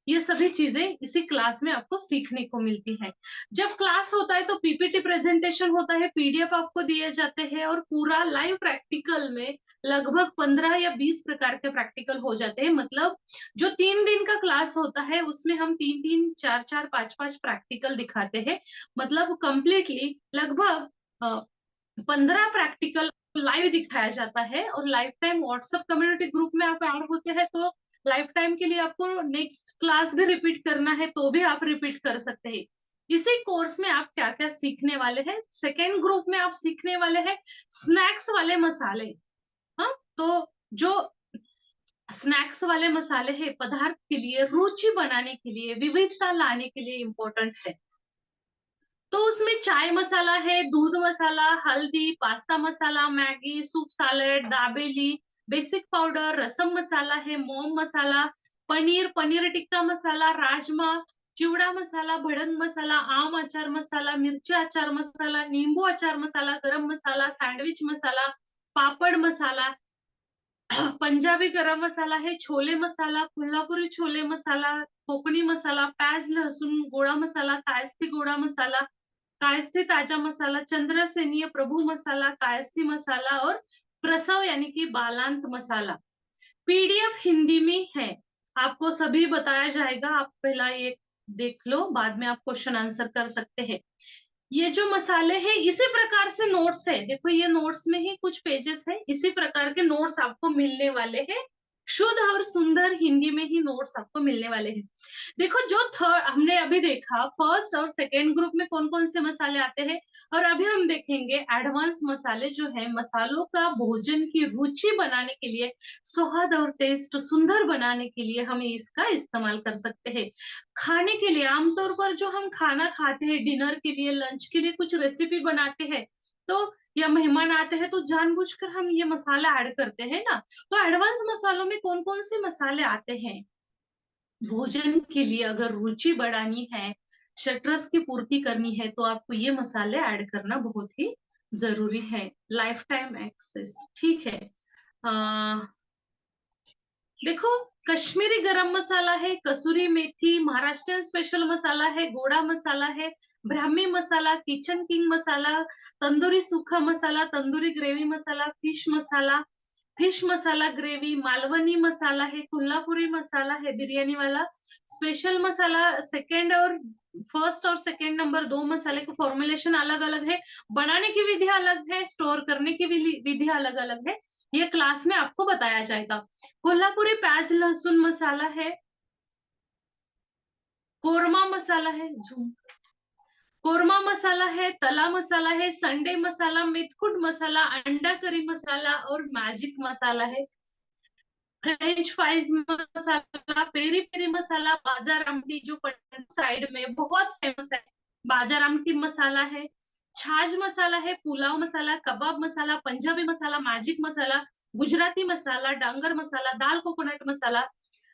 ये सभी चीजें इसी क्लास में आपको सीखने को मिलती है। जब क्लास होता है तो पीपीटी प्रेजेंटेशन होता है, पीडीएफ आपको दिए जाते हैं और पूरा लाइव प्रैक्टिकल में लगभग 15 या 20 प्रकार के प्रैक्टिकल हो जाते हैं। मतलब जो 3 दिन का क्लास होता है उसमें हम 3-3, 4-4, 5-5 प्रैक्टिकल दिखाते हैं। मतलब कंप्लीटली लगभग 15 प्रैक्टिकल लाइव दिखाया जाता है। और life time WhatsApp community group में आप ऐड होते हैं तो लाइफ टाइम के लिए आपको नेक्स्ट क्लास भी रिपीट करना है तो भी आप रिपीट कर सकते हैं। इसी कोर्स में आप क्या क्या सीखने वाले हैं? सेकेंड ग्रुप में आप सीखने वाले हैं स्नैक्स वाले मसाले। हाँ, तो जो स्नैक्स वाले मसाले हैं पदार्थ के लिए, रुचि बनाने के लिए, विविधता लाने के लिए इम्पोर्टेंट है। तो उसमें चाय मसाला है, दूध मसाला, हल्दी, पास्ता मसाला, Maggi, soup salad, dabeli, basic powder, rasam मसाला है, मोम मसाला, पनीर, पनीर टिक्का मसाला, राजमा, चिवड़ा मसाला, भड़ंग मसाला, आम अचार मसाला, मिर्ची अचार मसाला, नींबू अचार मसाला, गरम मसाला, सैंडविच मसाला, पापड़ मसाला, पंजाबी गरम मसाला है, छोले मसाला, कोल्हापुरी छोले मसाला, कोकणी मसाला, प्याज लहसुन गोड़ा मसाला, कायस्ती गोड़ा मसाला, कायस्ती ताजा मसाला, चंद्रसेनीय प्रभु मसाला, कायस्ती मसाला और प्रसव यानी कि बालांत मसाला। पीडीएफ हिंदी में है, आपको सभी बताया जाएगा। आप पहला ये देख लो, बाद में आप क्वेश्चन आंसर कर सकते हैं। ये जो मसाले हैं इसी प्रकार से नोट्स है, देखो ये नोट्स में ही कुछ पेजेस है, इसी प्रकार के नोट्स आपको मिलने वाले हैं। शुद्ध और सुंदर हिंदी में ही नोट्स आपको मिलने वाले हैं। देखो, जो थर्ड हमने अभी देखा, फर्स्ट और सेकेंड ग्रुप में कौन कौन से मसाले आते हैं, और अभी हम देखेंगे एडवांस मसाले जो है मसालों का भोजन की रुचि बनाने के लिए, स्वाद और टेस्ट सुंदर बनाने के लिए हम इसका इस्तेमाल कर सकते हैं। खाने के लिए आमतौर पर जो हम खाना खाते हैं, डिनर के लिए, लंच के लिए कुछ रेसिपी बनाते हैं, तो या मेहमान आते हैं तो जानबूझकर हम ये मसाला ऐड करते हैं ना। तो एडवांस मसालों में कौन कौन से मसाले आते हैं? भोजन के लिए अगर रुचि बढ़ानी है, शटरस की पूर्ति करनी है तो आपको ये मसाले ऐड करना बहुत ही जरूरी है। लाइफ टाइम एक्सेस, ठीक है। आ, देखो, कश्मीरी गरम मसाला है, कसूरी मेथी, महाराष्ट्रियन स्पेशल मसाला है, गोड़ा मसाला है, ब्राह्मी मसाला, किचन किंग मसाला, तंदूरी सूखा मसाला, तंदूरी ग्रेवी मसाला, फिश मसाला ग्रेवी, मालवनी मसाला है, कोल्हापुरी मसाला है बिरयानी वाला, स्पेशल मसाला। सेकेंड और फर्स्ट और सेकेंड नंबर दो मसाले का फॉर्मुलेशन अलग अलग है, बनाने की विधि अलग है, स्टोर करने की विधि अलग अलग है। ये क्लास में आपको बताया जाएगा। कोल्हापुरी प्याज लहसुन मसाला है, कोरमा मसाला है, कोरमा मसाला है, तला मसाला है, संडे मसाला, मिथकुट मसाला, अंडा करी मसाला और मैजिक मसाला है। फ्रेंच फ्राइज मसाला, पेरी पेरी मसाला, बाजार आमटी जो साइड में बहुत फेमस है, बाजार आमटी मसाला है, छाछ मसाला है, पुलाव मसाला, कबाब मसाला, पंजाबी मसाला, मैजिक मसाला, गुजराती मसाला, डांगर मसाला, दाल कोकोनट मसाला,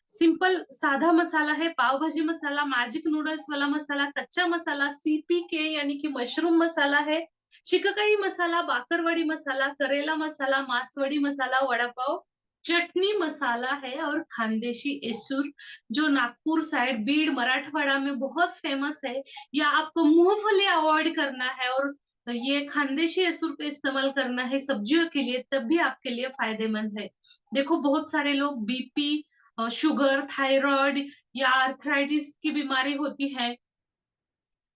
सिंपल सादा मसाला है, पाव भाजी मसाला, मैजिक नूडल्स वाला मसाला, कच्चा मसाला, CPK यानी कि मशरूम मसाला है, शिकाकाई मसाला, बाकरवाड़ी मसाला, करेला मसाला, मांसवाड़ी मसाला, वड़ा पाव चटनी मसाला है, और खानदेशी एसूर जो नागपुर साइड, बीड़, मराठवाड़ा में बहुत फेमस है। या आपको मूंगफली अवॉइड करना है और ये खानदेशी एसूर का इस्तेमाल करना है सब्जियों के लिए, तब भी आपके लिए फायदेमंद है। देखो बहुत सारे लोग BP, शुगर, थायराइड या आर्थराइटिस की बीमारी होती है,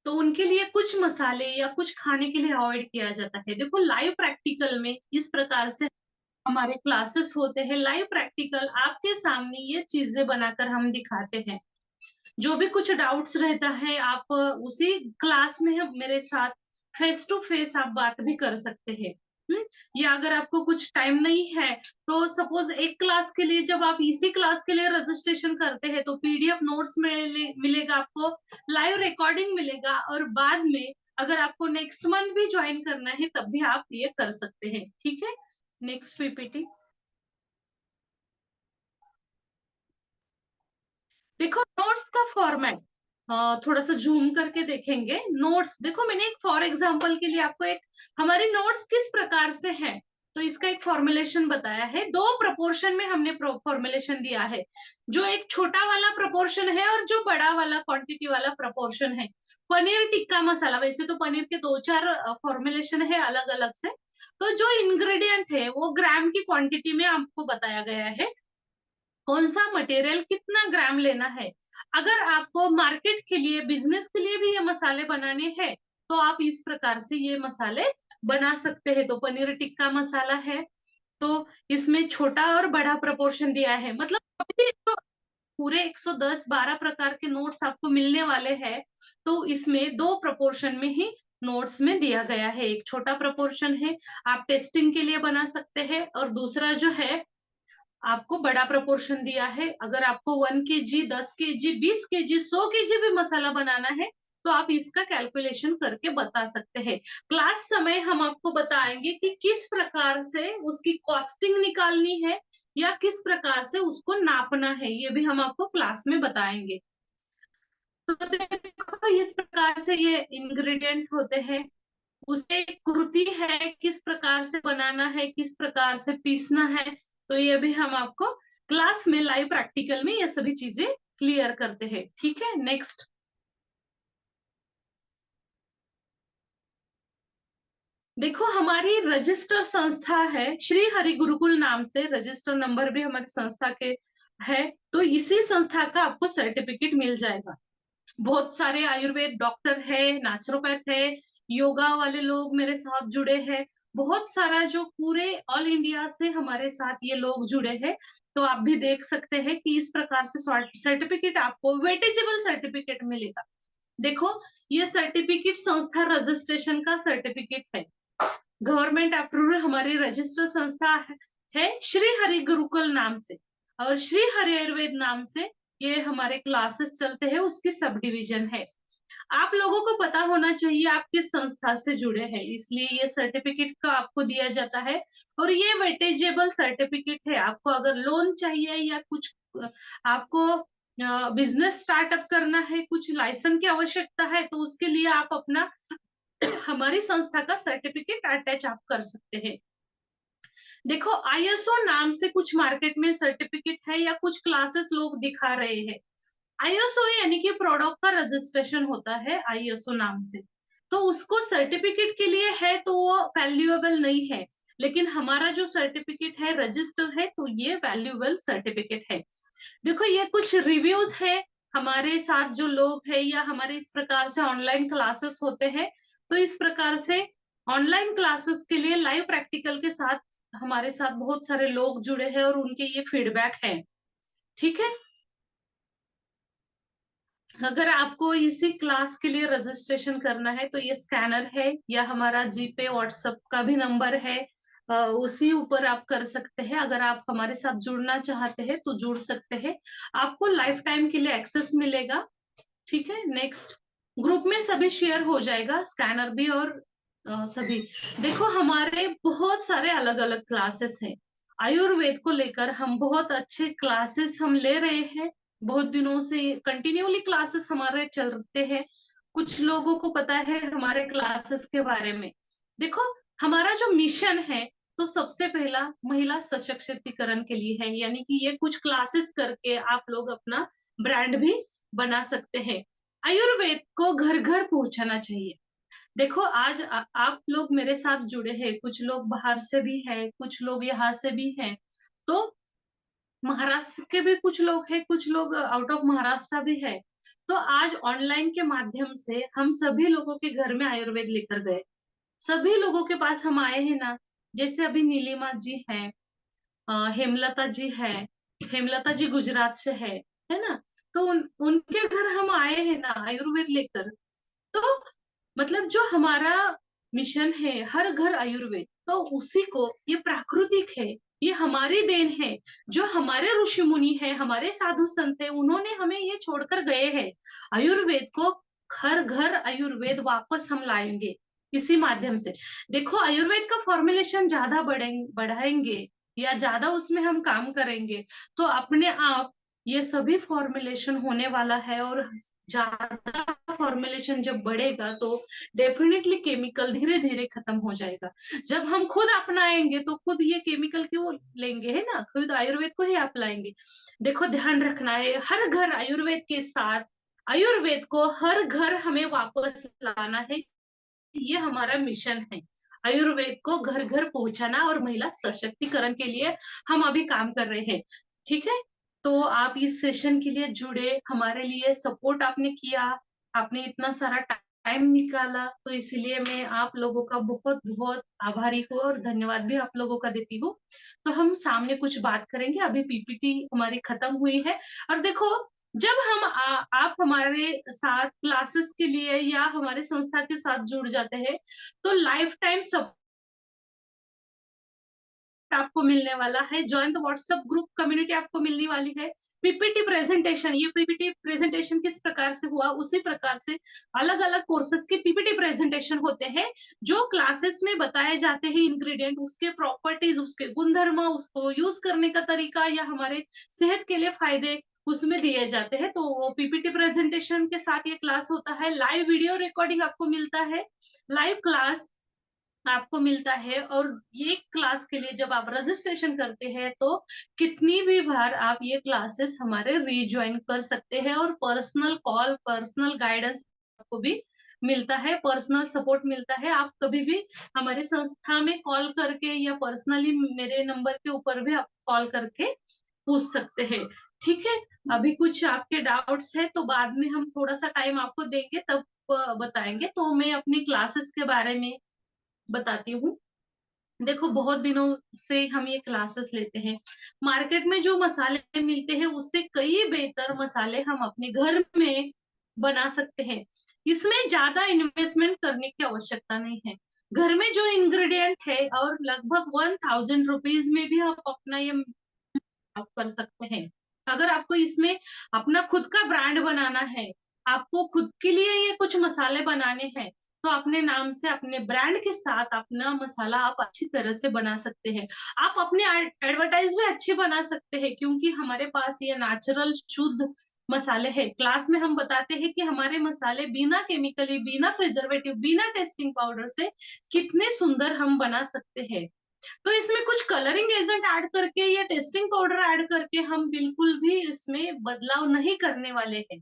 तो उनके लिए कुछ मसाले या कुछ खाने के लिए अवॉइड किया जाता है। देखो लाइव प्रैक्टिकल में इस प्रकार से हमारे क्लासेस होते हैं, लाइव प्रैक्टिकल आपके सामने ये चीजें बनाकर हम दिखाते हैं। जो भी कुछ डाउट्स रहता है आप उसी क्लास में मेरे साथ फेस टू फेस आप बात भी कर सकते हैं। या अगर आपको कुछ टाइम नहीं है, तो सपोज एक क्लास के लिए जब आप इसी क्लास के लिए रजिस्ट्रेशन करते हैं तो PDF नोट्स मिलेगा आपको, लाइव रिकॉर्डिंग मिलेगा, और बाद में अगर आपको नेक्स्ट मंथ भी ज्वाइन करना है तब भी आप ये कर सकते हैं। ठीक है, नेक्स्ट PPT। देखो नोट्स का फॉर्मेट थोड़ा सा जूम करके देखेंगे। नोट्स देखो, मैंने एक फॉर एग्जांपल के लिए आपको एक हमारी नोट्स किस प्रकार से है तो इसका एक फॉर्मुलेशन बताया है। दो प्रपोर्शन में हमने फॉर्मुलेशन दिया है, जो एक छोटा वाला प्रपोर्शन है और जो बड़ा वाला क्वांटिटी वाला प्रपोर्शन है। पनीर टिक्का मसाला, वैसे तो पनीर के 2-4 फॉर्मुलेशन है अलग अलग से, तो जो इंग्रेडिएंट है वो ग्राम की क्वांटिटी में आपको बताया गया है, कौन सा मटेरियल कितना ग्राम लेना है। अगर आपको मार्केट के लिए, बिजनेस के लिए भी ये मसाले बनाने हैं तो आप इस प्रकार से ये मसाले बना सकते हैं। तो पनीर टिक्का मसाला है तो इसमें छोटा और बड़ा प्रपोर्शन दिया है, मतलब अभी जो पूरे 110-12 प्रकार के नोट्स आपको मिलने वाले हैं, तो इसमें दो प्रपोर्शन में ही नोट्स में दिया गया है। एक छोटा प्रपोर्शन है, आप टेस्टिंग के लिए बना सकते हैं, और दूसरा जो है आपको बड़ा प्रपोर्शन दिया है। अगर आपको 1 kg, 10 kg, 20 kg, 100 kg भी मसाला बनाना है तो आप इसका कैलकुलेशन करके बता सकते हैं। क्लास समय हम आपको बताएंगे कि किस प्रकार से उसकी कॉस्टिंग निकालनी है या किस प्रकार से उसको नापना है, ये भी हम आपको क्लास में बताएंगे। तो देखो इस प्रकार से ये इंग्रेडिएंट होते हैं, उसे कृति है किस प्रकार से बनाना है, किस प्रकार से पीसना है, तो ये भी हम आपको क्लास में लाइव प्रैक्टिकल में ये सभी चीजें क्लियर करते हैं। ठीक है, नेक्स्ट। देखो हमारी रजिस्टर संस्था है श्री हरि गुरुकुल नाम से, रजिस्टर नंबर भी हमारी संस्था के है, तो इसी संस्था का आपको सर्टिफिकेट मिल जाएगा। बहुत सारे आयुर्वेद डॉक्टर है, नेचुरोपैथ है, योगा वाले लोग मेरे साथ जुड़े हैं, बहुत सारा जो पूरे ऑल इंडिया से हमारे साथ ये लोग जुड़े हैं। तो आप भी देख सकते हैं कि इस प्रकार से सर्टिफिकेट आपको वेटेजेबल सर्टिफिकेट मिलेगा। देखो ये सर्टिफिकेट संस्था रजिस्ट्रेशन का सर्टिफिकेट है, गवर्नमेंट अप्रूवल हमारी रजिस्टर संस्था है श्री हरि गुरुकुल नाम से, और श्री हरि आयुर्वेद नाम से ये हमारे क्लासेस चलते हैं, उसकी सब डिवीजन है। आप लोगों को पता होना चाहिए आप किस संस्था से जुड़े हैं, इसलिए ये सर्टिफिकेट का आपको दिया जाता है। और ये वेटेजेबल सर्टिफिकेट है, आपको अगर लोन चाहिए या कुछ आपको बिजनेस स्टार्टअप करना है, कुछ लाइसेंस की आवश्यकता है, तो उसके लिए आप अपना हमारी संस्था का सर्टिफिकेट अटैच आप कर सकते हैं। देखो ISO नाम से कुछ मार्केट में सर्टिफिकेट है या कुछ क्लासेस लोग दिखा रहे हैं। ISO यानी कि प्रोडक्ट का रजिस्ट्रेशन होता है ISO नाम से, तो उसको सर्टिफिकेट के लिए है तो वो वैल्यूएबल नहीं है, लेकिन हमारा जो सर्टिफिकेट है रजिस्टर है तो ये वैल्यूएबल सर्टिफिकेट है। देखो ये कुछ रिव्यूज है, हमारे साथ जो लोग हैं या हमारे इस प्रकार से ऑनलाइन क्लासेस होते हैं, तो इस प्रकार से ऑनलाइन क्लासेस के लिए लाइव प्रैक्टिकल के साथ हमारे साथ बहुत सारे लोग जुड़े हैं और उनके ये फीडबैक है। ठीक है, अगर आपको इसी क्लास के लिए रजिस्ट्रेशन करना है तो ये स्कैनर है या हमारा GPay WhatsApp का भी नंबर है, उसी ऊपर आप कर सकते हैं। अगर आप हमारे साथ जुड़ना चाहते हैं तो जुड़ सकते हैं, आपको लाइफ टाइम के लिए एक्सेस मिलेगा। ठीक है, नेक्स्ट। ग्रुप में सभी शेयर हो जाएगा, स्कैनर भी और सभी। देखो हमारे बहुत सारे अलग अलग क्लासेस हैं, आयुर्वेद को लेकर हम बहुत अच्छे क्लासेस हम ले रहे हैं। बहुत दिनों से कंटिन्यूली क्लासेस हमारे चलते हैं। कुछ लोगों को पता है हमारे क्लासेस के बारे में। देखो, हमारा जो मिशन है, तो सबसे पहला महिला सशक्तिकरण के लिए है, यानी कि ये कुछ क्लासेस करके आप लोग अपना ब्रांड भी बना सकते हैं। आयुर्वेद को घर घर पहुंचाना चाहिए। देखो, आज आप लोग मेरे साथ जुड़े हैं, कुछ लोग बाहर से भी है, कुछ लोग यहाँ से भी हैं। तो महाराष्ट्र के भी कुछ लोग हैं, कुछ लोग आउट ऑफ महाराष्ट्र भी है। तो आज ऑनलाइन के माध्यम से हम सभी लोगों के घर में आयुर्वेद लेकर गए। सभी लोगों के पास हम आए हैं ना। जैसे अभी नीलिमा जी हैं, हेमलता जी है। हेमलता जी गुजरात से है ना। तो उनके घर हम आए हैं ना आयुर्वेद लेकर। तो मतलब जो हमारा मिशन है हर घर आयुर्वेद, तो उसी को ये प्राकृतिक है, ये हमारी देन है। जो हमारे ऋषि मुनि है, हमारे साधु संत है, उन्होंने हमें ये छोड़कर गए हैं। आयुर्वेद को हर घर आयुर्वेद वापस हम लाएंगे इसी माध्यम से। देखो, आयुर्वेद का फॉर्मुलेशन ज्यादा बढ़ाएंगे या ज्यादा उसमें हम काम करेंगे, तो अपने आप ये सभी फॉर्मुलेशन होने वाला है। और ज्यादा फॉर्मुलेशन जब बढ़ेगा तो डेफिनेटली केमिकल धीरे धीरे खत्म हो जाएगा। जब हम खुद अपनाएंगे तो खुद ये केमिकल क्यों लेंगे, है ना, खुद आयुर्वेद को ही अपनाएंगे। देखो, ध्यान रखना है हर घर आयुर्वेद के साथ। आयुर्वेद को हर घर हमें वापस लाना है, ये हमारा मिशन है। आयुर्वेद को घर घर पहुंचाना और महिला सशक्तिकरण के लिए हम अभी काम कर रहे हैं। ठीक है। तो आप इस सेशन के लिए जुड़े, हमारे लिए सपोर्ट आपने किया, आपने इतना सारा टाइम निकाला, तो इसलिए मैं आप लोगों का बहुत बहुत आभारी हूँ और धन्यवाद भी आप लोगों का देती हूँ। तो हम सामने कुछ बात करेंगे, अभी पीपीटी हमारी खत्म हुई है। और देखो, जब हम आप हमारे साथ क्लासेस के लिए या हमारे संस्था के साथ जुड़ जाते हैं, तो लाइफ टाइम सब आपको मिलने वाला है। Join the WhatsApp group community आपको मिलने वाली है। पीपीटी प्रेजेंटेशन, ये पीपीटी प्रेजेंटेशन किस प्रकार से हुआ, उसी प्रकार से अलग अलग कोर्सेज के पीपीटी प्रेजेंटेशन होते हैं, जो क्लासेस में बताए जाते हैं। इंग्रेडिएंट, उसके प्रॉपर्टीज, उसके गुणधर्म, उसको यूज करने का तरीका या हमारे सेहत के लिए फायदे उसमें दिए जाते हैं। तो वो पीपीटी प्रेजेंटेशन के साथ ये क्लास होता है। लाइव वीडियो रिकॉर्डिंग आपको मिलता है, लाइव क्लास आपको मिलता है। और ये क्लास के लिए जब आप रजिस्ट्रेशन करते हैं, तो कितनी भी बार आप ये क्लासेस हमारे रीज्वाइन कर सकते हैं। और पर्सनल कॉल, पर्सनल गाइडेंस आपको भी मिलता है, पर्सनल सपोर्ट मिलता है। आप कभी भी हमारे संस्था में कॉल करके या पर्सनली मेरे नंबर के ऊपर भी आप कॉल करके पूछ सकते हैं। ठीक है। अभी कुछ आपके डाउट्स है तो बाद में हम थोड़ा सा टाइम आपको देंगे, तब बताएंगे। तो मैं अपनी क्लासेस के बारे में बताती हूँ। देखो, बहुत दिनों से हम ये क्लासेस लेते हैं। मार्केट में जो मसाले मिलते हैं उससे कई बेहतर मसाले हम अपने घर में बना सकते हैं। इसमें ज्यादा इन्वेस्टमेंट करने की आवश्यकता नहीं है। घर में जो इंग्रेडिएंट है, और लगभग 1000 रुपीज में भी आप अपना ये आप कर सकते हैं। अगर आपको इसमें अपना खुद का ब्रांड बनाना है, आपको खुद के लिए ये कुछ मसाले बनाने हैं, तो अपने नाम से, अपने ब्रांड के साथ अपना मसाला आप अच्छी तरह से बना सकते हैं। आप अपने एडवर्टाइज भी अच्छी बना सकते हैं, क्योंकि हमारे पास ये नेचुरल शुद्ध मसाले हैं। क्लास में हम बताते हैं कि हमारे मसाले बिना केमिकली, बिना प्रिजर्वेटिव, बिना टेस्टिंग पाउडर से कितने सुंदर हम बना सकते हैं। तो इसमें कुछ कलरिंग एजेंट ऐड करके या टेस्टिंग पाउडर ऐड करके हम बिल्कुल भी इसमें बदलाव नहीं करने वाले हैं।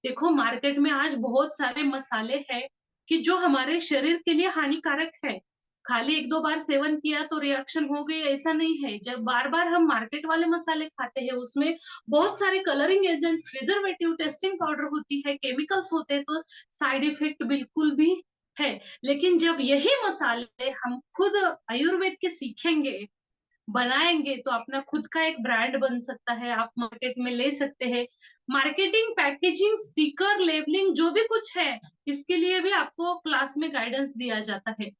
देखो, मार्केट में आज बहुत सारे मसाले हैं कि जो हमारे शरीर के लिए हानिकारक है। खाली एक दो बार सेवन किया तो रिएक्शन हो गई, ऐसा नहीं है। जब बार बार हम मार्केट वाले मसाले खाते हैं, उसमें बहुत सारे colouring agent, preservative, tasting powder होती है, केमिकल्स होते हैं, तो साइड इफेक्ट बिल्कुल भी है। लेकिन जब यही मसाले हम खुद आयुर्वेद के सीखेंगे, बनाएंगे, तो अपना खुद का एक ब्रांड बन सकता है, आप मार्केट में ले सकते हैं। मार्केटिंग, पैकेजिंग, स्टिकर, लेबलिंग, जो भी कुछ है, इसके लिए भी आपको क्लास में गाइडेंस दिया जाता है।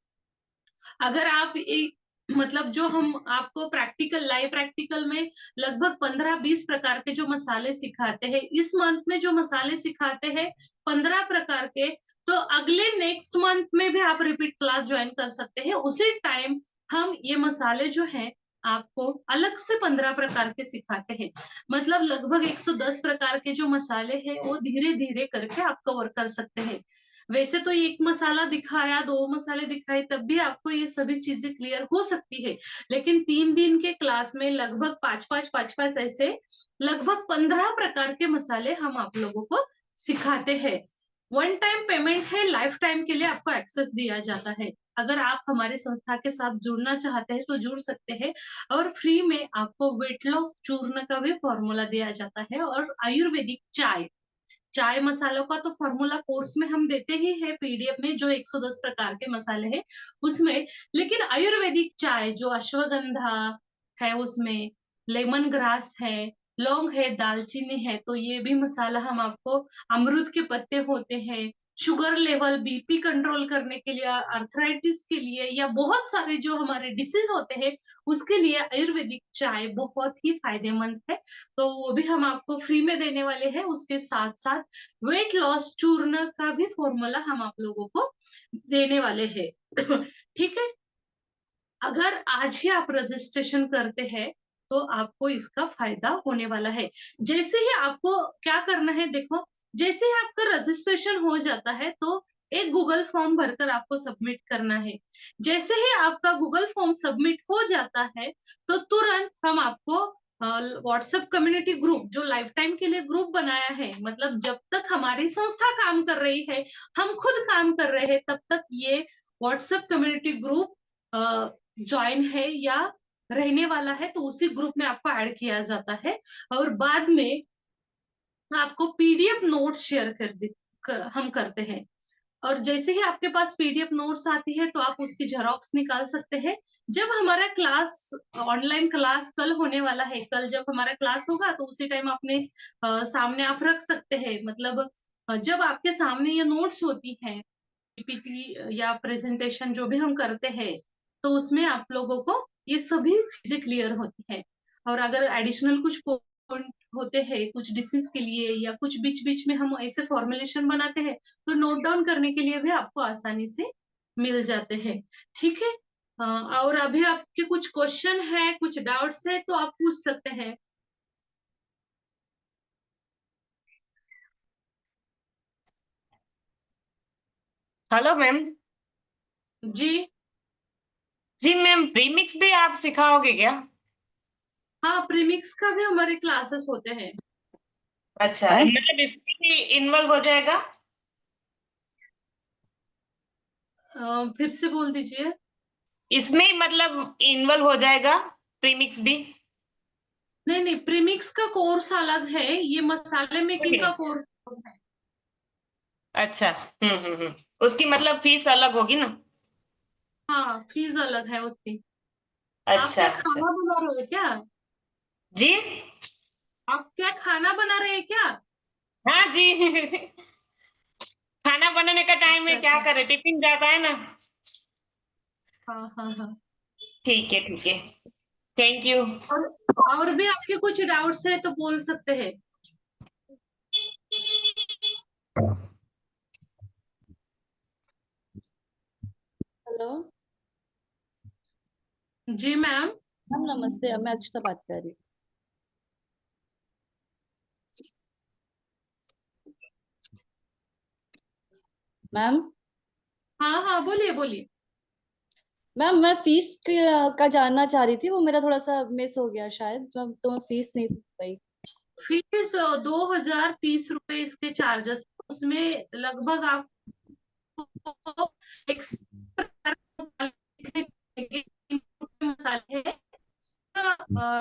अगर आप एक मतलब जो हम आपको प्रैक्टिकल, लाइव प्रैक्टिकल में लगभग 15-20 प्रकार के जो मसाले सिखाते हैं, इस मंथ में जो मसाले सिखाते हैं 15 प्रकार के, तो अगले नेक्स्ट मंथ में भी आप रिपीट क्लास ज्वाइन कर सकते हैं। उसी टाइम हम ये मसाले जो हैं आपको अलग से 15 प्रकार के सिखाते हैं। मतलब लगभग 110 प्रकार के जो मसाले हैं वो धीरे धीरे करके आप कवर कर सकते हैं। वैसे तो एक मसाला दिखाया, 2 मसाले दिखाए, तब भी आपको ये सभी चीजें क्लियर हो सकती है, लेकिन 3 दिन के क्लास में लगभग 5-5 ऐसे लगभग 15 प्रकार के मसाले हम आप लोगों को सिखाते हैं। वन टाइम पेमेंट है, लाइफ टाइम के लिए आपको एक्सेस दिया जाता है। अगर आप हमारे संस्था के साथ जुड़ना चाहते हैं तो जुड़ सकते हैं, और फ्री में आपको वेट लॉस चूर्ण का भी फॉर्मूला दिया जाता है, और आयुर्वेदिक चाय, चाय मसालों का तो फॉर्मूला कोर्स में हम देते ही है पीडीएफ में, जो 110 प्रकार के मसाले हैं उसमें। लेकिन आयुर्वेदिक चाय जो अश्वगंधा है, उसमें लेमन ग्रास है, लौंग है, दालचीनी है, तो ये भी मसाला हम आपको, अमरूद के पत्ते होते हैं, शुगर लेवल, बीपी कंट्रोल करने के लिए, अर्थराइटिस के लिए, या बहुत सारे जो हमारे डिसीज होते हैं उसके लिए आयुर्वेदिक चाय बहुत ही फायदेमंद है। तो वो भी हम आपको फ्री में देने वाले हैं। उसके साथ साथ वेट लॉस चूर्ण का भी फॉर्मूला हम आप लोगों को देने वाले हैं। ठीक है, अगर आज ही आप रजिस्ट्रेशन करते हैं तो आपको इसका फायदा होने वाला है। जैसे ही आपको क्या करना है, देखो, जैसे ही आपका रजिस्ट्रेशन हो जाता है तो एक गूगल फॉर्म भरकर आपको सबमिट करना है। जैसे ही आपका गूगल फॉर्म सबमिट हो जाता है तो तुरंत हम आपको व्हाट्सएप कम्युनिटी ग्रुप, जो लाइफ टाइम के लिए ग्रुप बनाया है, मतलब जब तक हमारी संस्था काम कर रही है, हम खुद काम कर रहे हैं, तब तक ये व्हाट्सएप कम्युनिटी ग्रुप ज्वाइन है या रहने वाला है, तो उसी ग्रुप में आपको ऐड किया जाता है। और बाद में आपको पीडीएफ नोट शेयर हम करते हैं। और जैसे ही आपके पास पीडीएफ नोट्स आती है तो आप उसकी जेरोक्स निकाल सकते हैं। जब हमारा क्लास, ऑनलाइन क्लास कल होने वाला है, कल जब हमारा क्लास होगा तो उसी टाइम अपने सामने आप रख सकते हैं। मतलब जब आपके सामने ये नोट्स होती हैं, पीपीटी या प्रेजेंटेशन जो भी हम करते हैं, तो उसमें आप लोगों को ये सभी चीजें क्लियर होती है। और अगर एडिशनल कुछ पॉइंट होते हैं कुछ डिसीज के लिए, या कुछ बीच बीच में हम ऐसे फॉर्मुलेशन बनाते हैं, तो नोट डाउन करने के लिए भी आपको आसानी से मिल जाते हैं। ठीक है, और अभी आपके कुछ क्वेश्चन है, कुछ डाउट्स है तो आप पूछ सकते हैं। Hello ma'am. जी जी मैम, प्रीमिक्स भी आप सिखाओगे क्या? हाँ, प्रीमिक्स का भी हमारे क्लासेस होते हैं। अच्छा, है? मतलब इसमें भी इन्वॉल्व हो जाएगा? फिर से बोल दीजिए। इसमें मतलब इन्वॉल्व हो जाएगा प्रीमिक्स भी? नहीं नहीं, प्रीमिक्स का कोर्स अलग है, ये मसाले मेकिंग का कोर्स अलग है। अच्छा। उसकी मतलब फीस अलग होगी ना? हाँ, फीस अलग है उसकी। आप अच्छा क्या अच्छा। खाना बना रहे हो क्या? जी। आप क्या खाना बना रहे हैं क्या? हाँ जी। खाना बनाने का टाइम है, अच्छा क्या अच्छा। करे, टिफिन जाता है ना। हाँ हाँ हाँ। ठीक है ठीक है। Thank you. और और भी आपके कुछ डाउट्स है तो बोल सकते हैं। हेलो जी मैम। मैम, नमस्ते। मैं अक्षता बात कर रही हूँ। मैम हाँ हाँ, बोलिए बोलिए। मैम मैं फीस का जानना चाह रही थी, वो मेरा थोड़ा सा मिस हो गया शायद, तो मैं फीस नहीं पूछ पाई। फीस 2030 रुपए इसके चार्जेस, उसमें लगभग आपको एक मसाले हैं,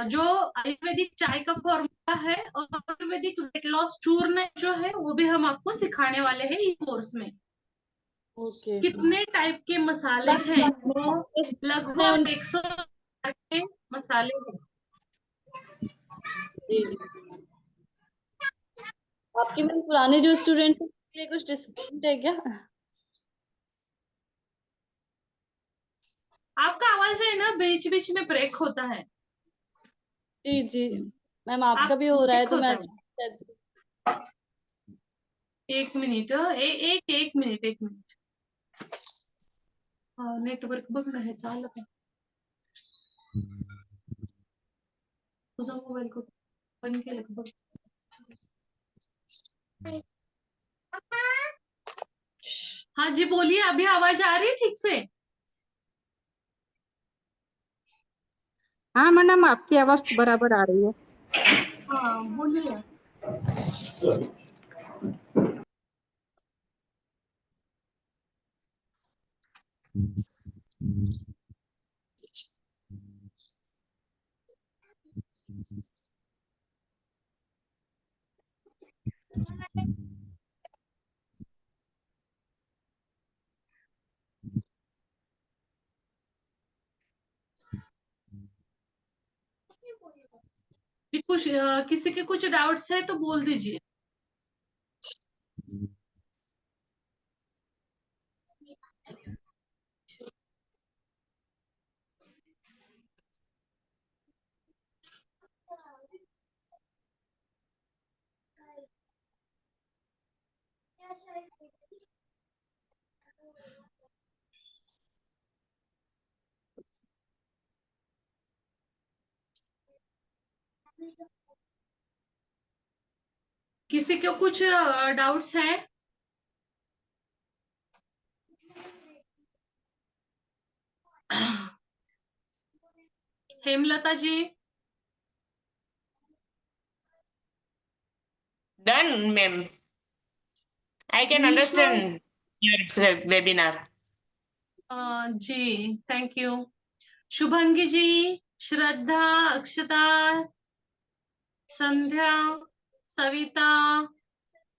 जो आयुर्वेदिक चाय का फॉर्मूला है, और आयुर्वेदिक वेट लॉस चूर्ण जो है वो भी हम आपको सिखाने वाले हैं इस कोर्स में। ओके। कितने टाइप के मसाले हैं, वो लगभग 100 के मसाले हैं। जी जी। आपके मैम पुराने जो स्टूडेंट्स हैं उनके लिए कुछ डिस्काउंट है क्या? आपका आवाज है ना, बीच बीच में ब्रेक होता है। जी जी। मैम आपका आप भी हो रहा है ब्रेक तो मैं होता है। एक मिनिट, एक मिनिट, एक मिनिट। नेटवर्क बघ ना, ह्याचा आलं का? तुझा मोबाईल कुठे बंद केलं का बघ. हाँ जी बोलिए, अभी आवाज आ रही है ठीक से? हाँ मैडम, आपकी आवाज बराबर आ रही है। हाँ बोलिए. कुछ किसी के कुछ डाउट्स है तो बोल दीजिए. किसी के कुछ डाउट्स है? Hemlata ji. Done, ma'am. I can Nisha understand your webinar. जी थैंक यू. शुभंगी जी, श्रद्धा, अक्षता, संध्या, सविता,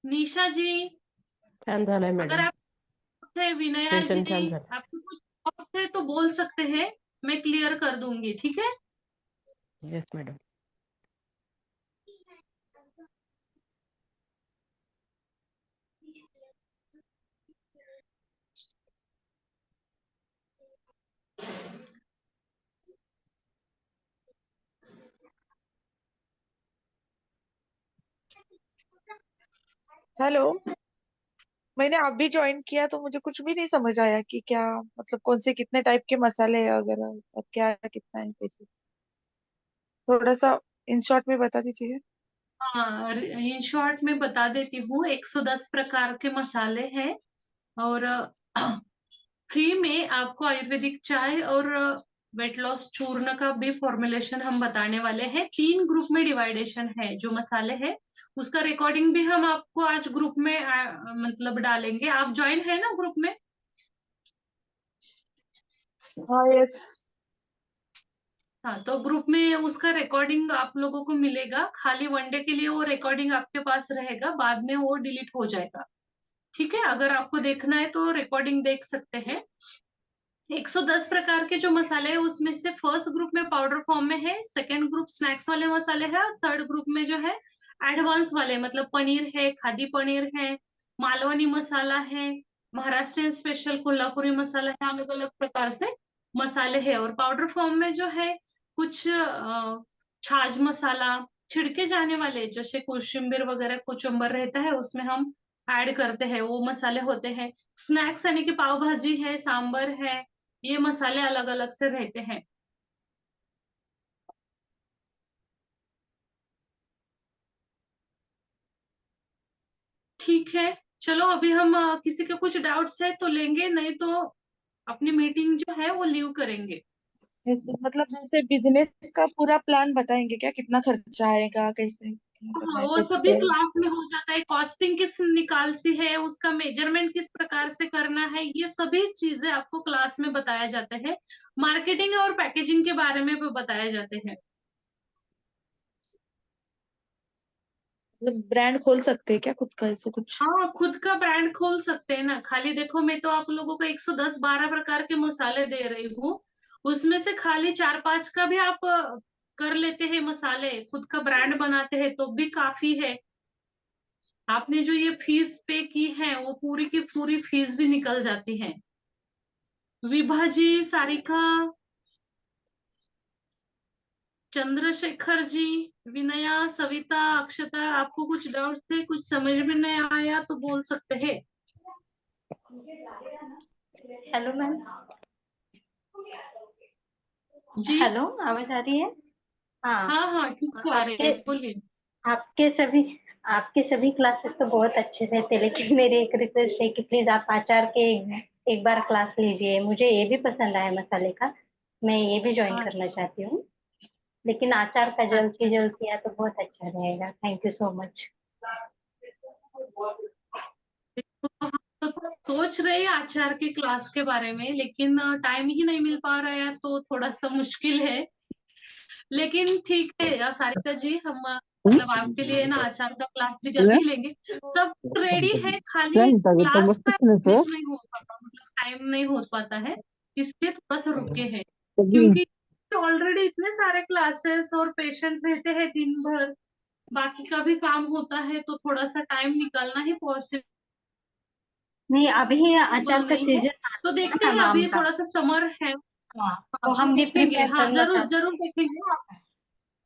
निशा जी. छान झालंय अगर मॅडम, आप थे विनया सेशन छान जी, झालं. आपके कुछ डाउट्स है तो बोल सकते हैं, मैं क्लियर कर दूंगी. ठीक है. Yes madam. हेलो। मैंने अभी ज्वाइन किया तो मुझे कुछ भी नहीं समझ आया कि क्या मतलब कौन से कितने टाइप के मसाले हैं वगैरह और क्या कितना है कैसे। थोड़ा सा इन शॉर्ट में बता दीजिए। हाँ, इन शॉर्ट में बता देती हूँ. 110 प्रकार के मसाले हैं और फ्री में आपको आयुर्वेदिक चाय और वेट लॉस चूर्ण का भी फॉर्मुलेशन हम बताने वाले हैं. 3 ग्रुप में डिवाइडेशन है जो मसाले हैं. उसका रिकॉर्डिंग भी हम आपको आज ग्रुप में मतलब डालेंगे. आप ज्वाइन है ना ग्रुप में? हाँ यस। हाँ, तो ग्रुप में उसका रिकॉर्डिंग आप लोगों को मिलेगा. खाली 1 डे के लिए वो रिकॉर्डिंग आपके पास रहेगा, बाद में वो डिलीट हो जाएगा. ठीक है. अगर आपको देखना है तो रिकॉर्डिंग देख सकते हैं. 110 प्रकार के जो मसाले हैं उसमें से फर्स्ट ग्रुप में पाउडर फॉर्म में है, सेकंड ग्रुप स्नैक्स वाले मसाले हैं और थर्ड ग्रुप में जो है एडवांस वाले, मतलब पनीर है, खादी पनीर है, मालवनी मसाला है, महाराष्ट्रियन स्पेशल कोल्हापुरी मसाला है. अलग अलग प्रकार से मसाले हैं. और पाउडर फॉर्म में जो है कुछ छाछ मसाला, छिड़के जाने वाले जैसे कोशिम्बीर वगैरह कुचुम्बर रहता है उसमें हम ऐड करते हैं, वो मसाले होते हैं. स्नैक्स यानी कि पाव भाजी है, सांबर है, ये मसाले अलग अलग से रहते हैं. ठीक है. चलो अभी हम किसी के कुछ डाउट्स है तो लेंगे, नहीं तो अपनी मीटिंग जो है वो लीव करेंगे. ऐसे मतलब जैसे बिजनेस का पूरा प्लान बताएंगे क्या, कितना खर्चा आएगा, कैसे क्या करना हाँ, है, वो सभी कैसे। क्लास में हो जाता है. कॉस्टिंग किस निकाल सी है, उसका मेजरमेंट किस प्रकार से करना है, ये सभी चीजें आपको क्लास में बताया जाते हैं. मार्केटिंग और पैकेजिंग के बारे में भी बताए जाते हैं. मतलब ब्रांड खोल सकते हैं क्या खुद का, ऐसे कुछ। हाँ, खुद का ब्रांड खोल सकते हैं ना. खाली देखो, मैं तो आप लोगों को 110-12 प्रकार के मसाले दे रही हूँ. उसमें से खाली 4-5 का भी आप कर लेते हैं मसाले, खुद का ब्रांड बनाते हैं तो भी काफी है. आपने जो ये फीस पे की है वो पूरी की पूरी फीस भी निकल जाती है. विभा जी, सारिका, चंद्रशेखर जी, विनया, सविता, अक्षता, आपको कुछ डाउट्स थे, कुछ समझ में नहीं आया तो बोल सकते हैं. Hello ma'am. जी हेलो, आवाज आ रही है? हाँ हाँ हाँ ठीक से आ रही है, आपके बोलिए। आपके सभी आपके सभी क्लासेस तो बहुत अच्छे से थे, लेकिन मेरी एक रिक्वेस्ट है कि प्लीज आप आचार के एक बार क्लास लीजिए। मुझे ये भी पसंद आया मसाले का, मैं ये भी ज्वाइन करना अच्छा चाहती हूँ। लेकिन आचार का जल्द अच्छा से जल्द अच्छा। किया तो बहुत अच्छा रहेगा। Thank you so much. देखो, हम तो सोच रहे हैं आचार के क्लास के बारे में, लेकिन टाइम ही नहीं मिल पा रहा है, तो थोड़ा सा मुश्किल है। लेकिन ठीक है सारिका जी, हम मतलब आपके लिए ना आचार का क्लास भी जल्दी लेंगे। सब रेडी है, खाली क्लास का मैनेज नहीं हो पाता, मतलब टाइम नहीं हो पाता है, इसलिए थोड़ा सा रुके हैं। क्योंकि ऑलरेडी इतने सारे क्लासेस और पेशेंट रहते हैं दिन भर, बाकी का भी काम होता है, तो थोड़ा सा टाइम निकालना ही पॉसिबल नहीं, अभी आचार का नहीं है। सीजन तो देखते था हैं, ना अभी आम का। थोड़ा सा समर है। हाँ, हाँ, तो तो हम भी देखेंगे, प्रिपेयर हाँ करना जरूर चाहते जरूर देखेंगे।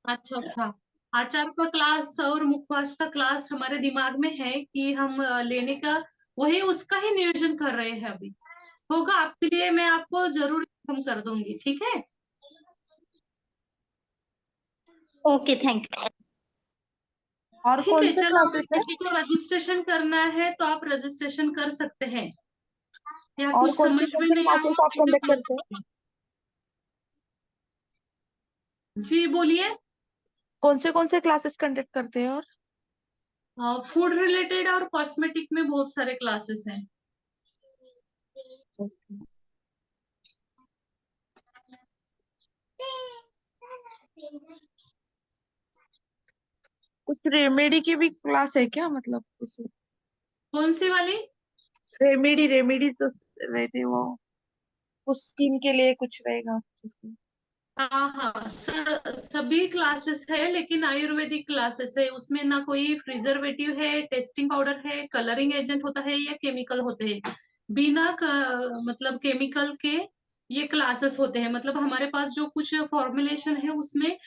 अच्छा अच्छा। आचार का क्लास और मुखवास का क्लास हमारे दिमाग में है कि हम लेने का, वही उसका ही नियोजन कर रहे हैं अभी। होगा आपके लिए, मैं आपको जरूर इन्फॉर्म कर दूंगी, ठीक है। Okay, thank you. और ठीक कौन है से चलो, अगर क्लासेस है? किसी को रजिस्ट्रेशन करना है तो आप रजिस्ट्रेशन कर सकते हैं, या और कुछ समझ कौन में से नहीं क्लासेस आया आप तो भी कंडक्ट करते हैं? बोलिए। जी बोलिए। कौन से क्लासेस कंडक्ट करते हैं? और फूड रिलेटेड और कॉस्मेटिक में बहुत सारे क्लासेस हैं। कुछ रेमेडी की भी क्लास है क्या, मतलब कुछ कौन सी वाली? रेमेडी तो रहती है वो, कुछ स्किन के लिए कुछ रहेगा उसमें। हाँ हाँ, सभी क्लासेस है, लेकिन आयुर्वेदिक क्लासेस है, उसमें ना कोई प्रिजर्वेटिव है, टेस्टिंग पाउडर है, कलरिंग एजेंट होता है, या केमिकल होते हैं। बिना मतलब केमिकल के ये क्लासेस होते हैं। मतलब हमारे पास जो कुछ फॉर्मुलेशन है उसमें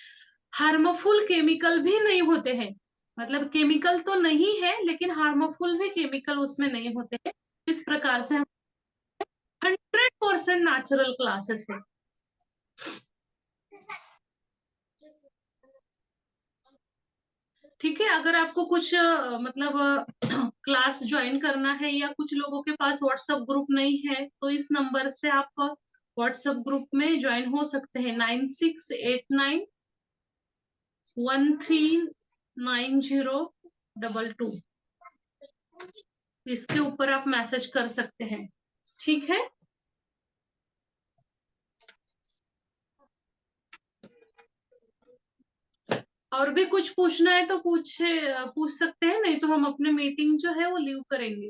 हार्मफुल केमिकल भी नहीं होते हैं। मतलब केमिकल तो नहीं है, लेकिन हार्मफुल भी केमिकल उसमें नहीं होते हैं। इस प्रकार से हम 100% नेचुरल क्लासेस है। ठीक है, अगर आपको कुछ मतलब क्लास ज्वाइन करना है, या कुछ लोगों के पास व्हाट्सएप ग्रुप नहीं है, तो इस नंबर से आप व्हाट्सएप ग्रुप में ज्वाइन हो सकते हैं। 9689139022, इसके ऊपर आप मैसेज कर सकते हैं, ठीक है। और भी कुछ पूछना है तो पूछ सकते हैं, नहीं तो हम अपने मीटिंग जो है वो लीव करेंगे।